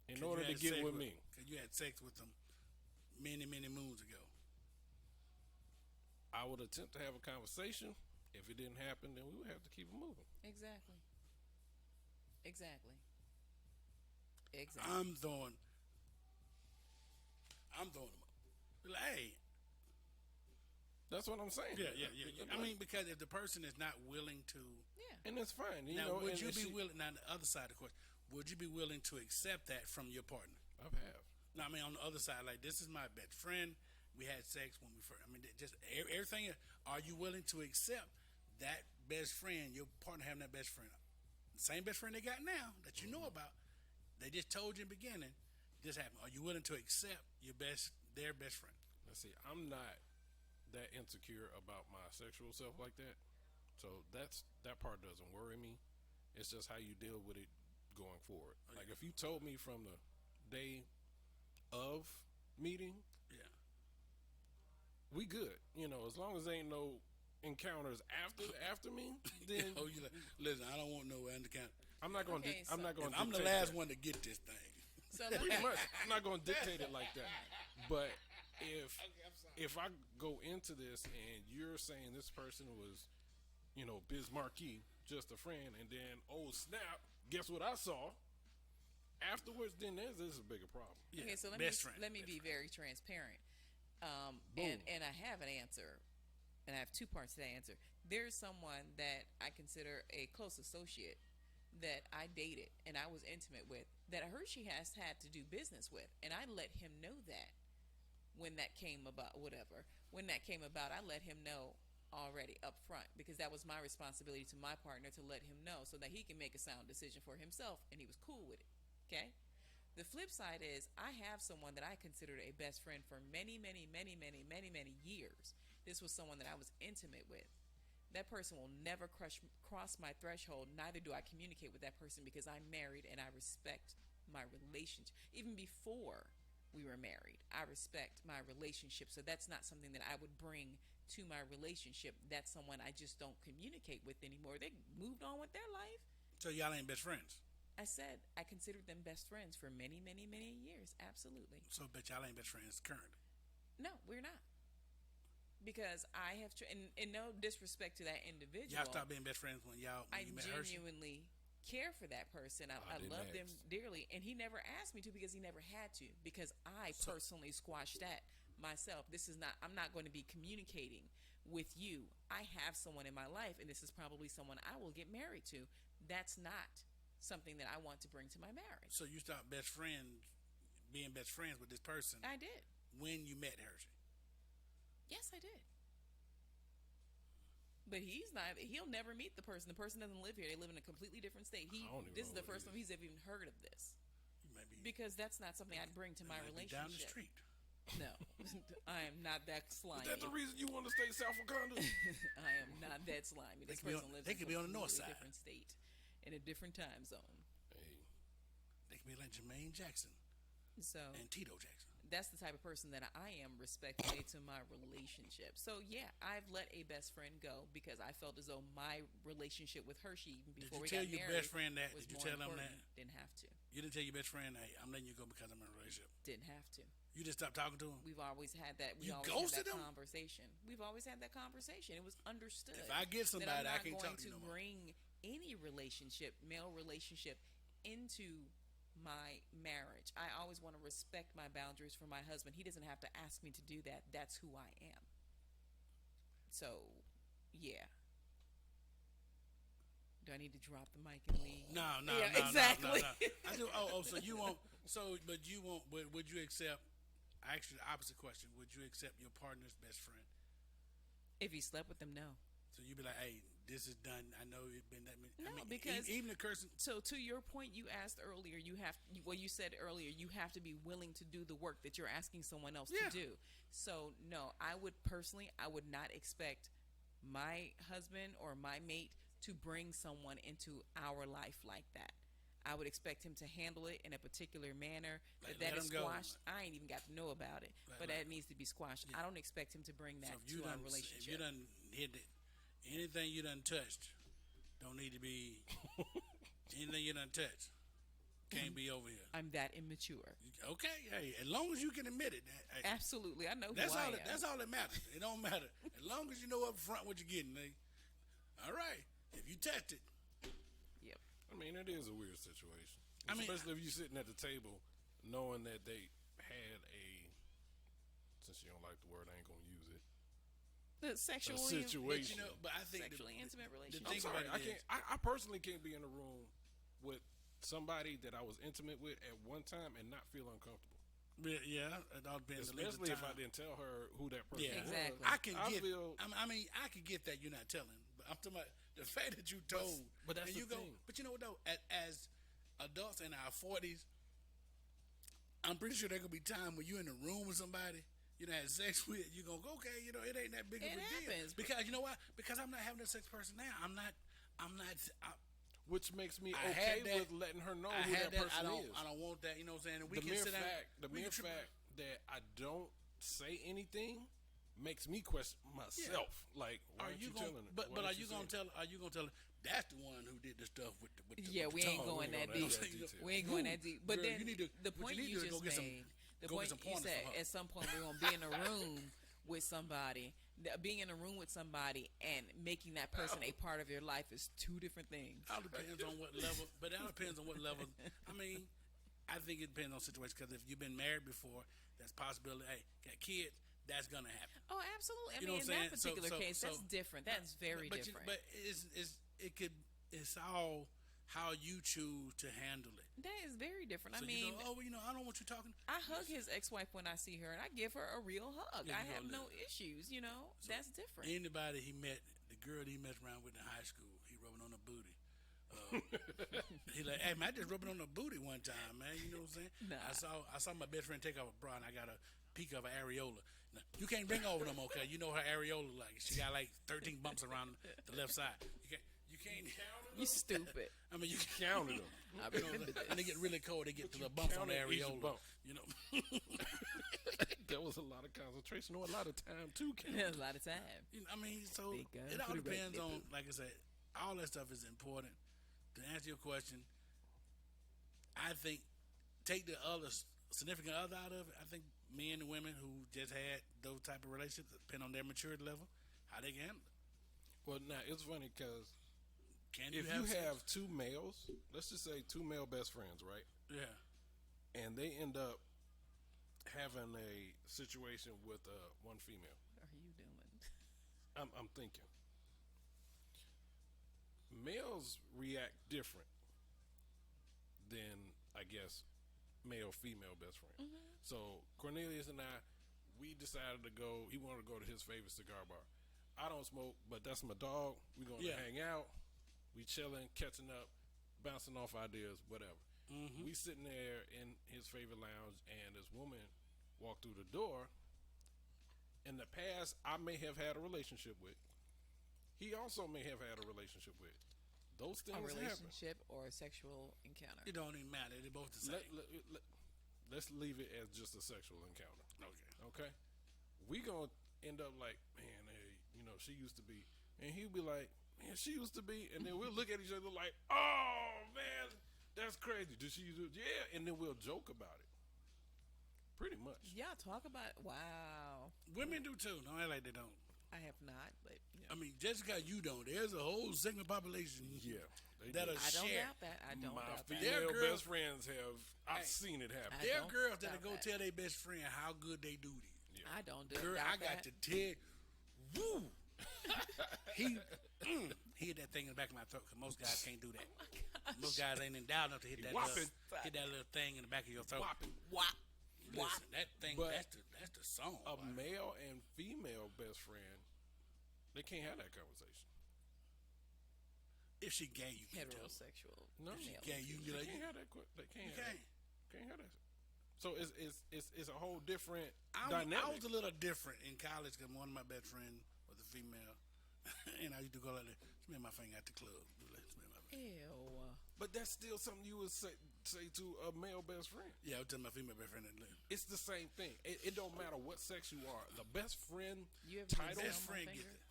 in order to get with me. Because you had sex with them many, many moons ago. I would attempt to have a conversation. If it didn't happen, then we would have to keep it moving. Exactly. I'm throwing them up. Like, hey. That's what I'm saying. Yeah. I mean, because if the person is not willing to, and that's fine. would you be willing? Now, the other side of the question, would you be willing to accept that from your partner? I have. Now, I mean, on the other side, like, this is my best friend. We had sex when we first. I mean, just everything. Are you willing to accept that best friend, your partner having that best friend, the same best friend they got now that you know about? They just told you in the beginning this happened. Are you willing to accept their best friend? Let's see. I'm not that insecure about my sexual self like that, so that part doesn't worry me. It's just how you deal with it going forward. Like if you told me from the day of meeting, we good. As long as there ain't no encounters after me, then you like, listen, I don't want no encounter. I'm not going. Okay, I'm not going. I'm the last one to get this thing. So Pretty much, I'm not going to dictate it like that. But if I go into this and you're saying this person was, Biz Marquis, just a friend, and then snap, guess what I saw? Afterwards, then this is a bigger problem. Okay, so let me be very transparent. And I have an answer, and I have two parts to that answer. There's someone that I consider a close associate that I dated and I was intimate with that I heard she has had to do business with, and I let him know that when that came about, when that came about, I let him know already up front, because that was my responsibility to my partner to let him know so that he can make a sound decision for himself, and he was cool with it. Okay. The flip side is I have someone that I considered a best friend for many, many, many, many, many, many years. This was someone that I was intimate with. That person will never cross my threshold. Neither do I communicate with that person, because I'm married and I respect my relationship. Even before we were married, I respect my relationship. So that's not something that I would bring to my relationship. That's someone I just don't communicate with anymore. They moved on with their life. So y'all ain't best friends? I said I considered them best friends for many, many, many years. Absolutely. So but y'all ain't best friends currently? No, we're not. Because I have, and no disrespect to that individual. Y'all stopped being best friends when you met Hershey? Genuinely care for that person. I love them dearly, and he never asked me to, because he never had to, because I personally squashed that myself. I'm not going to be communicating with you. I have someone in my life, and this is probably someone I will get married to. That's not something that I want to bring to my marriage. So you stopped being best friends with this person? I did. When you met Hershey? Yes, I did. But he'll never meet the person. The person doesn't live here. They live in a completely different state. This is the first time he's ever even heard of this. Because that's not something I'd bring to my relationship. Down the street. No, I am not that slimy. Is that the reason you want to stay South Wakanda? I am not that slimy. This person lives in a different state, in a different time zone. Hey. They could be like Jermaine Jackson and Tito Jackson. That's the type of person that I am, respectfully to my relationship. So yeah, I've let a best friend go because I felt as though my relationship with Hershey, even before we got married, your best friend that? Did you tell him that? Didn't have to. You didn't tell your best friend, "Hey, I'm letting you go because I'm in a relationship." Didn't have to. You You just stopped talking to him. We've always had that. We You always ghosted had that him? conversation. We've always had that conversation. It was understood. If I get that somebody, I'm I not can't going talk to you no more. bring any relationship, male relationship, into my marriage. I always want to respect my boundaries for my husband. He doesn't have to ask me to do that. That's who I am. So, yeah. Do I need to drop the mic and leave? No, Yeah, exactly. No. I do. So you won't. But you won't. But would you accept? Actually, the opposite question. Would you accept your partner's best friend? If he slept with them, no. So you'd be like, "Hey, this is done. I know it's been that many." No, I mean, because- even the cursing. So to your point, you asked earlier, you said earlier, you have to be willing to do the work that you're asking someone else Yeah. to do. So no, I would not expect my husband or my mate to bring someone into our life like that. I would expect him to handle it in a particular manner. Let That is him go. squashed. I ain't even got to know about it, but that needs to be squashed. I don't expect him to bring that So if you to our done, if relationship. you done hit it, anything you done touched, don't need to be. Anything you done touched, can't be over here. I'm that immature. Okay, hey, as long as you can admit it, hey, Absolutely, I know that's who I all. am. That's all that matters. It don't matter as long as you know up front what you're getting. All right, if you touched it, Yep. I mean, it is a weird situation. I mean, Especially if you're sitting at the table knowing that they had since you don't like the word, I ain't going to use it. The sexual A situation. but you know, but I think sexually intimate the relationship. I'm thing sorry, about I it can't. I personally can't be in a room with somebody that I was intimate with at one time and not feel uncomfortable. yeah, it all depends. Especially on if I didn't tell her who that person Yeah, was. Exactly. I can I get. feel- I mean, I can get that you're not telling, but I'm talking about the fact that you told. but that's and you the thing. But you know what though? As adults in our 40s, I'm pretty sure there could be time when you're in a room with somebody you done had sex with. You're gonna go, okay, you know, it ain't that big of It a happens. deal. Because you know why? Because I'm not having a sex person now. I'm not. Which makes me I okay had that- with letting her know I who had that person I don't. is. I don't want that. You know what I'm saying? And we The can mere sit down. fact, we can trip- that I don't say anything makes me question myself. Like, why Are aren't you you gonna? telling her? But Why are aren't you gonna saying tell? Are you gonna tell her that's the one who did the stuff with the Yeah, with we the ain't tongue? going that We deep. ain't going that detail. We ain't going that deep. But Girl, then you need to- the what point you need you to do is just go get some- made, the go get point some you pointers said, from her. at some point we're gonna be in a room with somebody. Being in a room with somebody and making that person a part of your life is two different things. All depends on what level. But that depends on what level. I mean, I think it depends on situation. Because if you've been married before, that's possibility. Hey, got kids, that's gonna happen. Oh, absolutely. I You know mean, what in I'm that saying? particular So- case, that's so- different. That's very but different. But it's all how you choose to handle it. That is very different. So I mean, you go, oh, well, you know, I don't want you talking. I hug his ex-wife when I see her, and I give her a real hug. Yeah, I you have gonna no live. issues. You know, that's different. Anybody he met, the girl he messed around with in high school, he rubbing on her booty. He like, hey man, I just rubbing on her booty one time, man. You know what I'm saying? Nah. I saw my best friend take off a bra, and I got a peek of her areola. Now, you can't bring her over no more, cause you know her areola like she got like 13 bumps around the left side. You can't. You stupid. I mean, you counted them. I You know, remember this. and they get really cold. They get to the bumps on the counted each areola. bump. You know. That was a lot of concentration or a lot of time too. There's a lot of time. You know, I mean, so Big gun, it all put it right depends there, on, boo. like I said, all that stuff is important. To answer your question, I think take the other significant other out of it. I think men and women who just had those type of relationships, depend on their maturity level, how they can handle it. Well, now it's funny because Can if you you sex? have two males, let's just say two male best friends, right? Yeah. And they end up having a situation with one female. What are you doing? I'm thinking. Males react different than, I guess, male female best friend. So Cornelius and I, we decided to go. He wanted to go to his favorite cigar bar. I don't smoke, but that's my dog. We gonna Yeah. hang out. We chilling, catching up, bouncing off ideas, whatever. We sitting there in his favorite lounge, and this woman walked through the door. In the past, I may have had a relationship with. He also may have had a relationship with. Those A things happen. relationship or a sexual encounter? It don't even matter. They're both the same. Let's leave it as just a sexual encounter. Okay. Okay? We gonna end up like, man, hey, you know, she used to be, and he'll be like, man, she used to be, and then we'll look at each other like, oh man, that's crazy. Did she do? Yeah, and then we'll joke about it. Pretty very much. Y'all talk about wow. Women do too. Don't act like they don't. I have not, but I mean, just because you don't, there's a whole segment of population Yeah, they that'll do. I don't share. doubt that. I don't My doubt that. female They're best friends have. I've Hey, seen it happen. I There are don't girls that'll doubt go that. tell their best friend how good they do this. I don't do Girl, doubt I got that. to tell. Woo! he hit that thing in the back of my throat because most guys can't do that. Most guys ain't endowed enough to hit that Whopping. hit that little thing in the back of your throat. Whopping. Whop. Listen, that thing. But that's the song. A boy. male and female best friend, they can't have that conversation. If she gay, you can tell. Heterosexual. No, male. Gay, you can be They like, can't have that. They can't you have can't. that. Can't have that. So it's a whole different I dynamic. was a little different in college because one of my best friends was a female, and I used to go like, "Smear my finger at the club." Do that, smear my finger. Ew. But that's still something you would say to a male best friend. Yeah, I would tell my female best friend that. Look, It's the same thing. It don't matter what sex you are. The best friend You ever title. been best on my friend finger? gets it.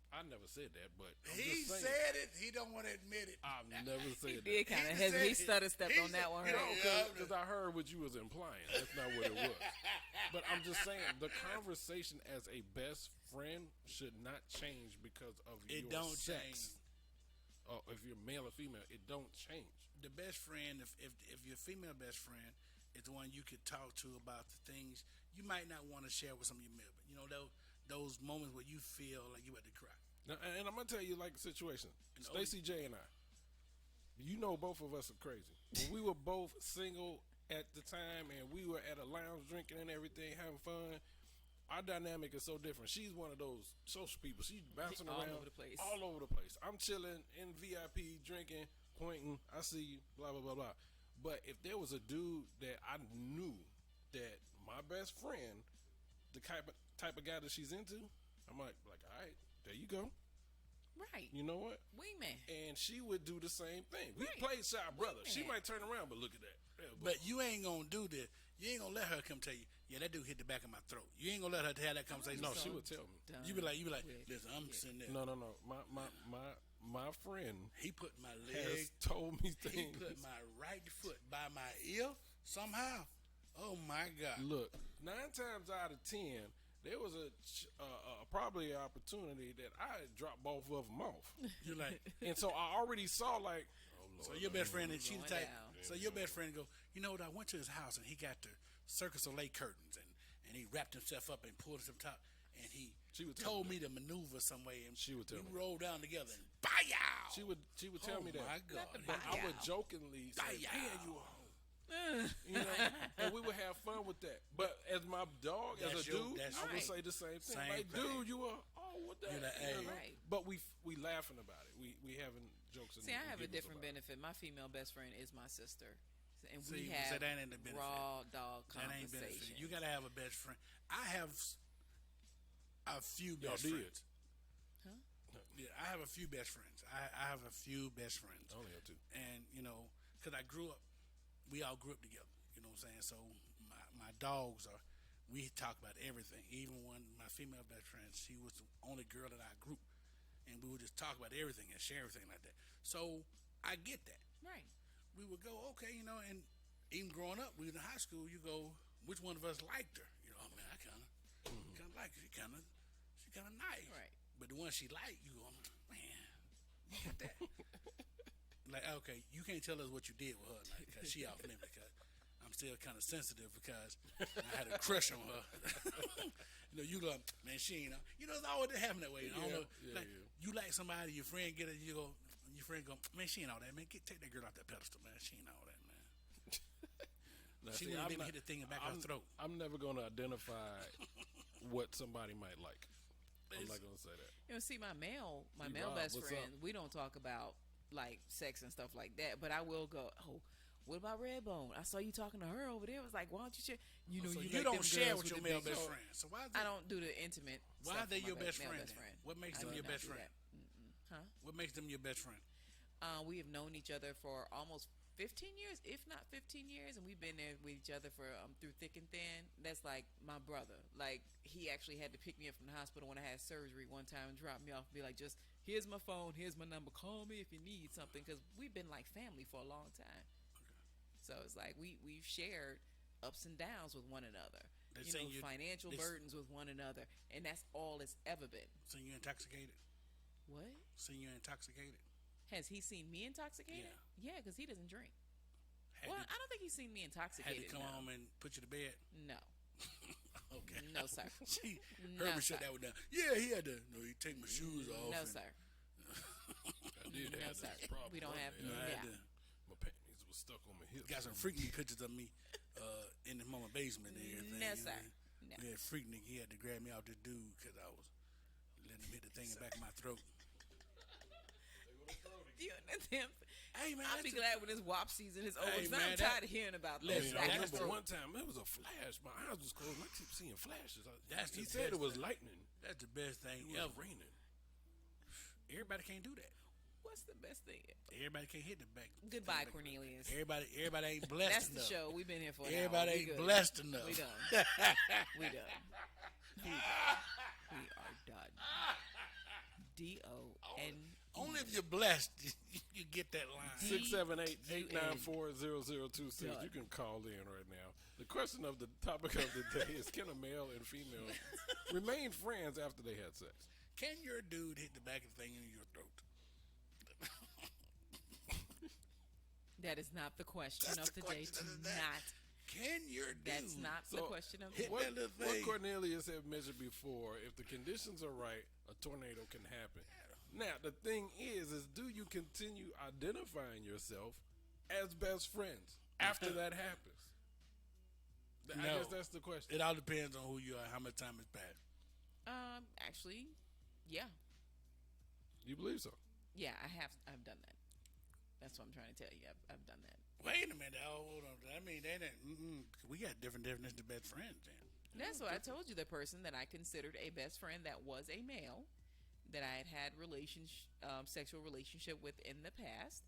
I never said that, but I'm He just saying. said it. He don't want to admit it. I've never said He that. did kind of He hesitate. He said- stutter stepped he on that said- one. you Right? know, No, because I heard what you was implying. That's not what it was. But I'm just saying the conversation as a best friend should not change because of It your don't sex. change. If you're male or female, it don't change. The best friend, if your female best friend is the one you could talk to about the things you might not want to share with some of your male, but you know those moments where you feel like you about to cry. Now, and I'm gonna tell you like the situation. And Stacey J and I. You know, both of us are crazy. When we were both single at the time, and we were at a lounge drinking and everything, having fun. Our dynamic is so different. She's one of those social people. She's bouncing All around over the place. all over the place. I'm chilling in VIP, drinking, pointing. I see you, blah blah blah blah. But if there was a dude that I knew that my best friend, the type of guy that she's into, I'm like, all right, there you go. Right. You know what? Wingman. And she would do the same thing. We Right. played shy brother. She Yeah. might turn around, but look at that. Yeah, But you ain't gonna do this. You ain't gonna let her come tell you, yeah, that dude hit the back of my throat. You ain't gonna let her have that conversation. no, so she would tell me. done You be like, with listen, I'm it. sitting there. No. My friend He put my has leg, told me he things. put my right foot by my ear somehow. Oh my God. Look, 9 times out of 10, there was probably an opportunity that I had dropped both of them off, You're like, and so I already saw like, oh Lord, so your best friend, and she's the Going type. down. So your best friend go, you know what? I went to his house and he got the Circus Soleil curtains and he wrapped himself up and pulled himself top and he She would tell told me to maneuver some way and She would tell we me. rolled down together and bow. she would tell Oh me that. my God. But I would Bow. jokingly say, Bow. "Man, you a hoe." You know, and we would have fun with that. But as my dog, as a That's your- dude, that's I would right. say the same thing. Same Like, thing. dude, you are what that? You're like, You hey. know? Right. But we laughing about it. We having jokes. And See, I have a giggles different about it. benefit. My female best friend is my sister, and See, we so have that ain't the benefit. raw dog That ain't benefit. conversation. You gotta have a best friend. I have a few Y'all best did. friends. Yeah, I have a few best friends. I have a few best friends. I only have 2. And you know, because I grew up, we all grew up together. You know what I'm saying? So my dogs are. We talk about everything. Even when my female best friend, she was the only girl in our group, and we would just talk about everything and share everything like that. So I get that. Right. We would go, okay, you know, and even growing up, we was in high school. You go, which one of us liked her? You know, oh man, I kind of like her. She kind of nice. Right. But the one she liked, you go, man, look at that. Like, okay, you can't tell us what you did with her, like, because she off limits. Because I'm still kind of sensitive because I had a crush on her. You know, you like, man, she ain't. You know, it's always happen that way. You know, I don't know, Yeah, like you like somebody, your friend get it, you go, your friend go, man, she ain't all that, man. Take that girl off that pedestal, man. She ain't all that, man. Now, She see, wouldn't I'm even not- hit the thing in the back of her throat. I'm never going to identify what somebody might like. I'm not going to say that. You know, see, my male Rob, best what's friend, up? we don't talk about like sex and stuff like that. But I will go, oh, what about Redbone? I saw you talking to her over there. I was like, why don't you share? You know, So you, you like don't them share girls with your the male big- best Oh, friend. So why? I don't do the intimate. Why are stuff they with your my best male friend? best then? friend? What makes I them do your not best do friend? that. Huh? What makes them your best friend? We have known each other for almost 15 years, if not 15 years, and we've been there with each other for through thick and thin. That's like my brother. Like, he actually had to pick me up from the hospital when I had surgery one time and drop me off and be like, just here's my phone, here's my number, call me if you need something, because we've been like family for a long time. So it's like we've shared ups and downs with one another. They You say know, you- financial they- burdens with one another, and that's all it's ever been. So you intoxicated? What? So you intoxicated? Has he seen me intoxicated? Yeah, because he doesn't drink. Had Well, to, I don't think he's seen me had intoxicated. to come no. home and put you to bed? No. Okay. No, sir. See, No, Herbert shut sir. that one down. Yeah, he had to. No, he take my shoes off. No, and- sir. I did No, have sir. this problem. We don't one have. day. You know, I had Yeah. to. My panties was stuck on my hips. Got some freaky pictures of me in the mama basement and everything. No, you know. sir. No. We had freak nigga. He had to grab me out the dude because I was letting him hit the thing in the back of my throat. You and them. Hey man, I'll be glad when this WAP season is over. Hey, 'cause man, I'm that- tired of hearing about I this. mean, Listen, I that's remember the- one time it was a flash. My eyes was closed. And I keep seeing flashes. That's he the said it best was thing. lightning. That's the best thing It was ever. raining. Everybody can't do that. What's the best thing? Everybody can't hit the back. Goodbye, back- Cornelius. Everybody ain't blessed That's the enough. show. We've been here for an Everybody hour. We ain't good. blessed enough. We done. We done. We are done. D-O-N. Only if you're blessed, you get that line. 678-894-0026. You can call in right now. The question of the topic of the day is: can a male and female remain friends after they had sex? Can your dude hit the back of the thing in your throat? That is not the question That's of the the day. question Do of the day. not. Can your dude? That's not the question of the hit day. that little What thing. Cornelius had mentioned before, if the conditions are right, a tornado can happen. Now, the thing is do you continue identifying yourself as best friends after that happens? I No. guess that's the question. It all depends on who you are, how much time has passed. Actually, yeah. You believe so? Yeah, I've done that. That's what I'm trying to tell you. I've done that. Wait a minute. Oh, hold on. I mean, we got different definitions of best friends, then. That's what I told you. The person that I considered a best friend that was a male, that I had sexual relationship with in the past.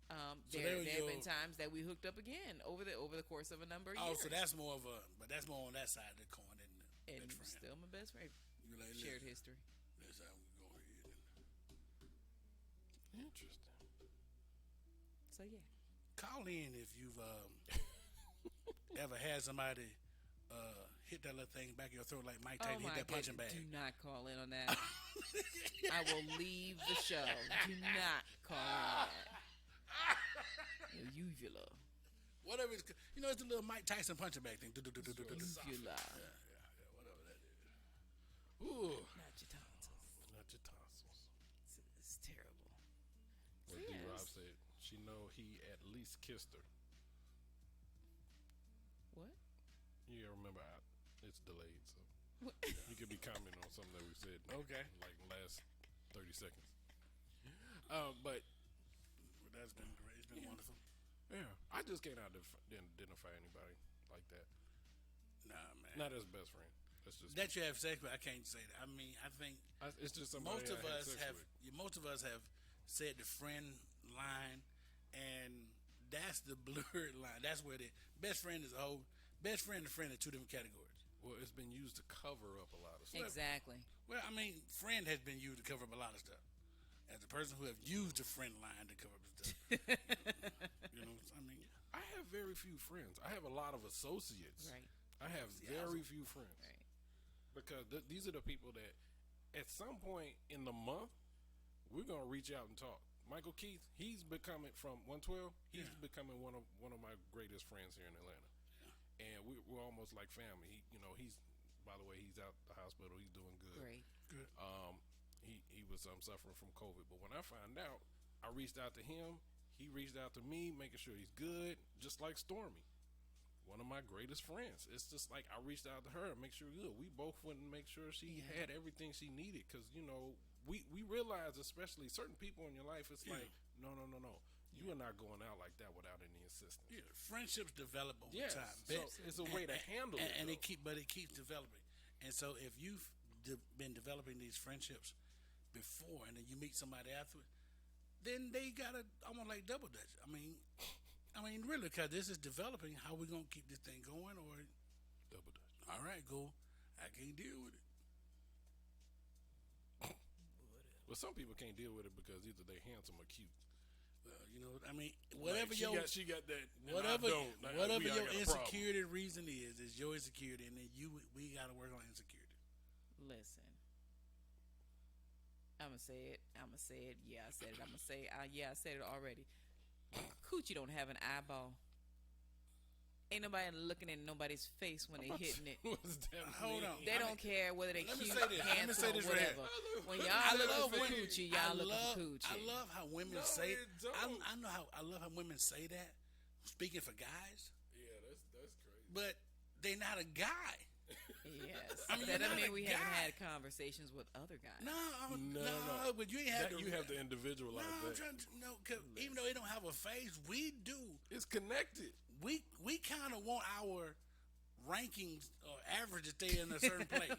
So There they were have your- been times that we hooked up again over the course of a number of Oh, years. so that's more of a, but that's more on that side of the coin than the and best friend. still my best friend. You like, Shared listen, history. That's how we go ahead. Interesting. So yeah. Call in if you've ever had somebody hit that little thing back of your throat like Mike Tyson hit that punching bag. Do not call in on that. I will leave the show. Do not call in on that. Uvula. Whatever it's, it's a little Mike Tyson punching bag thing. Uvula. Whatever that is. Ooh, Not your tonsils. not your tonsils. It's terrible. What Yes. D-Rob said, she know he at least kissed her. What? You gotta remember, it's delayed, so What? you could be commenting on something that we said. Okay. Like in the last 30 seconds. But That's been great. It's been wonderful. yeah, I just can't identify anybody like that. Nah, man. Not as best friend. That's just That you have sex with, I can't say that. I mean, I think it's just somebody most of I had us sex have with. most of us have said the friend line, and that's the blurred line. That's where the best friend is a whole best friend and friend are two different categories. Well, it's been used to cover up a lot of stuff. Exactly. Well, I mean, friend has been used to cover up a lot of stuff. As a person who have used the friend line to cover up stuff, I mean, I have very few friends. I have a lot of associates. Right. I have very few friends. Right. Because these are the people that at some point in the month we're gonna reach out and talk. Michael Keith, he's becoming from 112. He's becoming one of my greatest friends here in Atlanta, and we're almost like family. He's by the way, he's out the hospital. He's doing good. Great. He was suffering from COVID, but when I found out, I reached out to him. He reached out to me, making sure he's good, just like Stormy, one of my greatest friends. It's just like I reached out to her and make sure good. We both went and make sure she had everything she needed, because we realize, especially certain people in your life, it's like no. You are not going out like that without any assistance. yeah, friendships develop over Yes, time. so it's a way to handle it, and though. it keeps developing. And so, if you've been developing these friendships before, and then you meet somebody after, then they gotta almost like double dutch. I mean, really, because this is developing. How we gonna keep this thing going? Or Double dutch. all right, go. I can't deal with it. Well, some people can't deal with it because either they handsome or cute. Well, you know, I mean, whatever Like, your she got that. and I whatever don't. Like, whatever we all your got a problem. insecurity reason is your insecurity, and then we got to work on insecurity. Listen. I'm gonna say it. Yeah, I said it. I'm gonna say it. Yeah, I said it already. Coochie don't have an eyeball. Ain't nobody looking in nobody's face when they hitting it. What's that Hold mean? on. They don't care whether they Let me cute, say this. Let me handsome, say this or right here. whatever. When I y'all looking love for when- coochie, y'all looking for coochie. I love how women No, say. it don't. I love how women say that. Speaking for guys, Yeah, that's crazy. but they're not a guy. Yes. I mean, That you're doesn't not mean a we haven't guy. had conversations with other guys. No. But you ain't had That, to. you have to individualize No, I'm that. trying to no. 'Cause even though they don't have a face, we do. It's connected. We kind of want our rankings or average to stay in a certain place.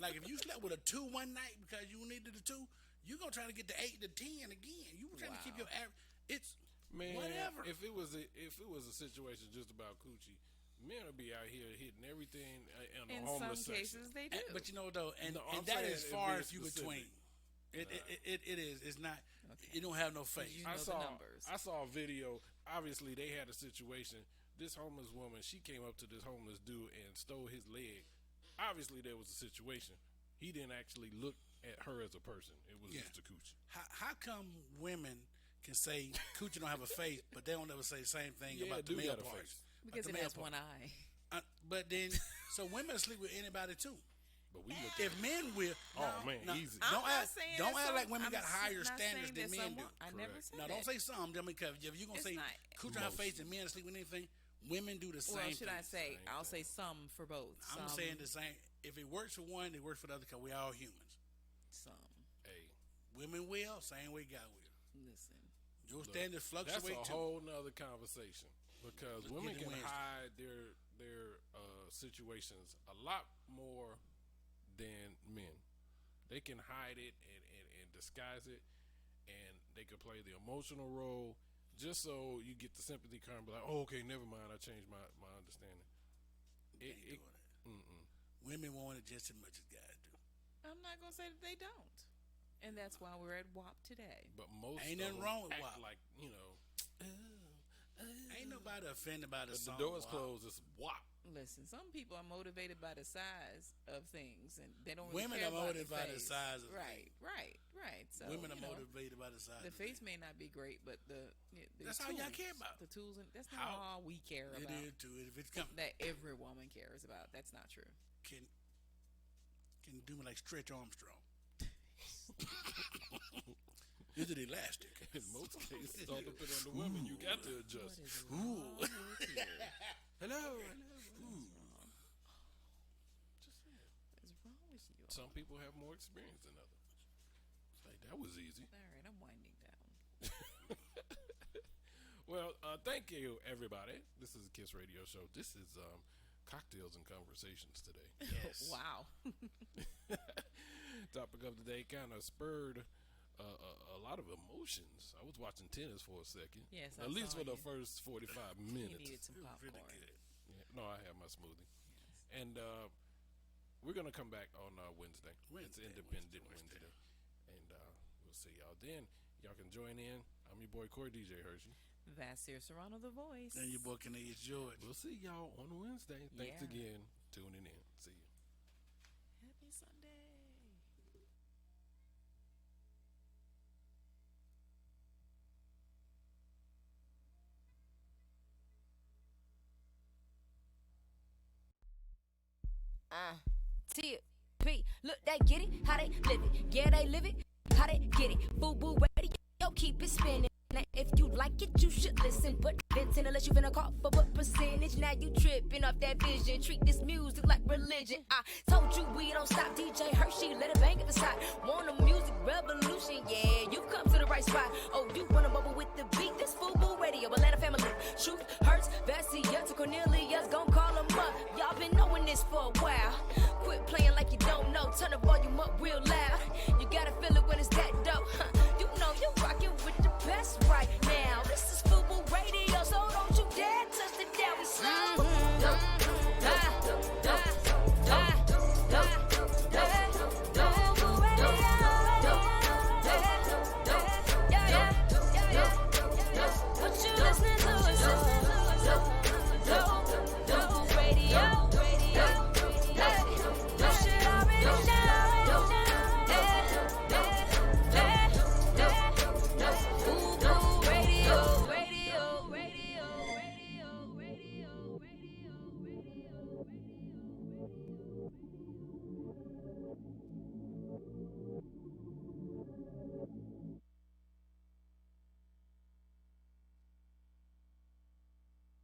Like if you slept with a 2 one night because you needed a 2, you're gonna try to get to 8 to 10 again. You were trying to keep your average. It's Man, whatever. If it was a situation just about coochie, men would be out here hitting everything in the In some homeless section. cases, they do. But you know though, and, No, and I'm that saying is if far being and few between. specific. It is. It's not. Okay. You don't have no face. You I know the saw numbers. I saw a video. Obviously, they had a situation. This homeless woman, she came up to this homeless dude and stole his leg. Obviously, there was a situation. He didn't actually look at her as a person. It was Yeah. just a coochie. How come women can say coochie don't have a face, but they don't ever say the same thing Yeah, about it the do male got a parts? face. Because the it male has part. one eye. But then, so women sleep with anybody too. But we look If men will, Oh, man, easy. I'm Don't not act, saying don't that act some- like women I'm got higher not standards saying than that men do. someone- I never said Now, that. don't say some. Because if you're gonna It's say not. coochie don't have Most. face and men sleep with anything, women do the same. Well, should I thing. say? Same I'll thing. say some for both. I'm Some, saying the same. If it works for one, it works for the other. Because we all humans. some. Hey, Women will, same way God will. Listen, Your standards that's fluctuate a too. whole nother conversation because Let's women get to can Wednesday. hide their situations a lot more than men. They can hide it and disguise it, and they can play the emotional role just so you get the sympathy card and be like, oh, okay, never mind, I changed my understanding. Ain't doing it. Women want it just as much as guys do. I'm not gonna say that they don't, and that's why we're at WAP today. But most Ain't of nothing them wrong with act WAP. like, Ain't nobody offended by the if the song. door's WAP. closed, it's WAP. Listen, some people are motivated by the size of things, and they don't. Women really care are about motivated by the face. size of Right. So Women are you know, motivated by the size. The of face things. may not be great, but the That's all y'all tools, care about. The tools, and that's not How- all we care It about. is too. If it's come, That every woman cares about. That's not true. can do me like Stretch Armstrong. Is it elastic? In most cases, all depending on the women, you got to adjust. Ooh. Hello. What is wrong with you? Some people have more experience than others. It's like, that was easy. All right, I'm winding down. Well, thank you, everybody. This is a KISS Radio Show. This is Cocktails and Conversations today. Yes. Wow. Topic of the day kind of spurred a lot of emotions. I was watching tennis for a second. Yes, At I least saw for the you. first 45 You minutes. needed some It was popcorn. really good. Yeah, no, I had my smoothie. And we're going to come back on Wednesday. It's Wednesday, Independent Wednesday. Wednesday. And we'll see y'all then. Y'all can join in. I'm your boy, Corey DJ Hershey. Vassir Serrano, the voice. And your boy Canadian George. We'll see y'all on Wednesday. Thanks Yeah. again tuning in. See you. Happy Sunday. TP, look, they get it, how they live it. Yeah, they live it, how they get it. Boo boo radio, keep it spinning. Now, if you like it, you should listen. But venting unless you finna call for what percentage. Now you tripping off that vision. Treat this music like religion. I told you we don't stop. DJ Hershey, let it bang at the side. Want a music revolution? Yeah, you've come to the right spot. Oh, you wanna bubble with the beat? This FUBU Radio, Atlanta family. Truth hurts, Vassia to Cornelius, gon' call them up. Y'all been knowing this for a while.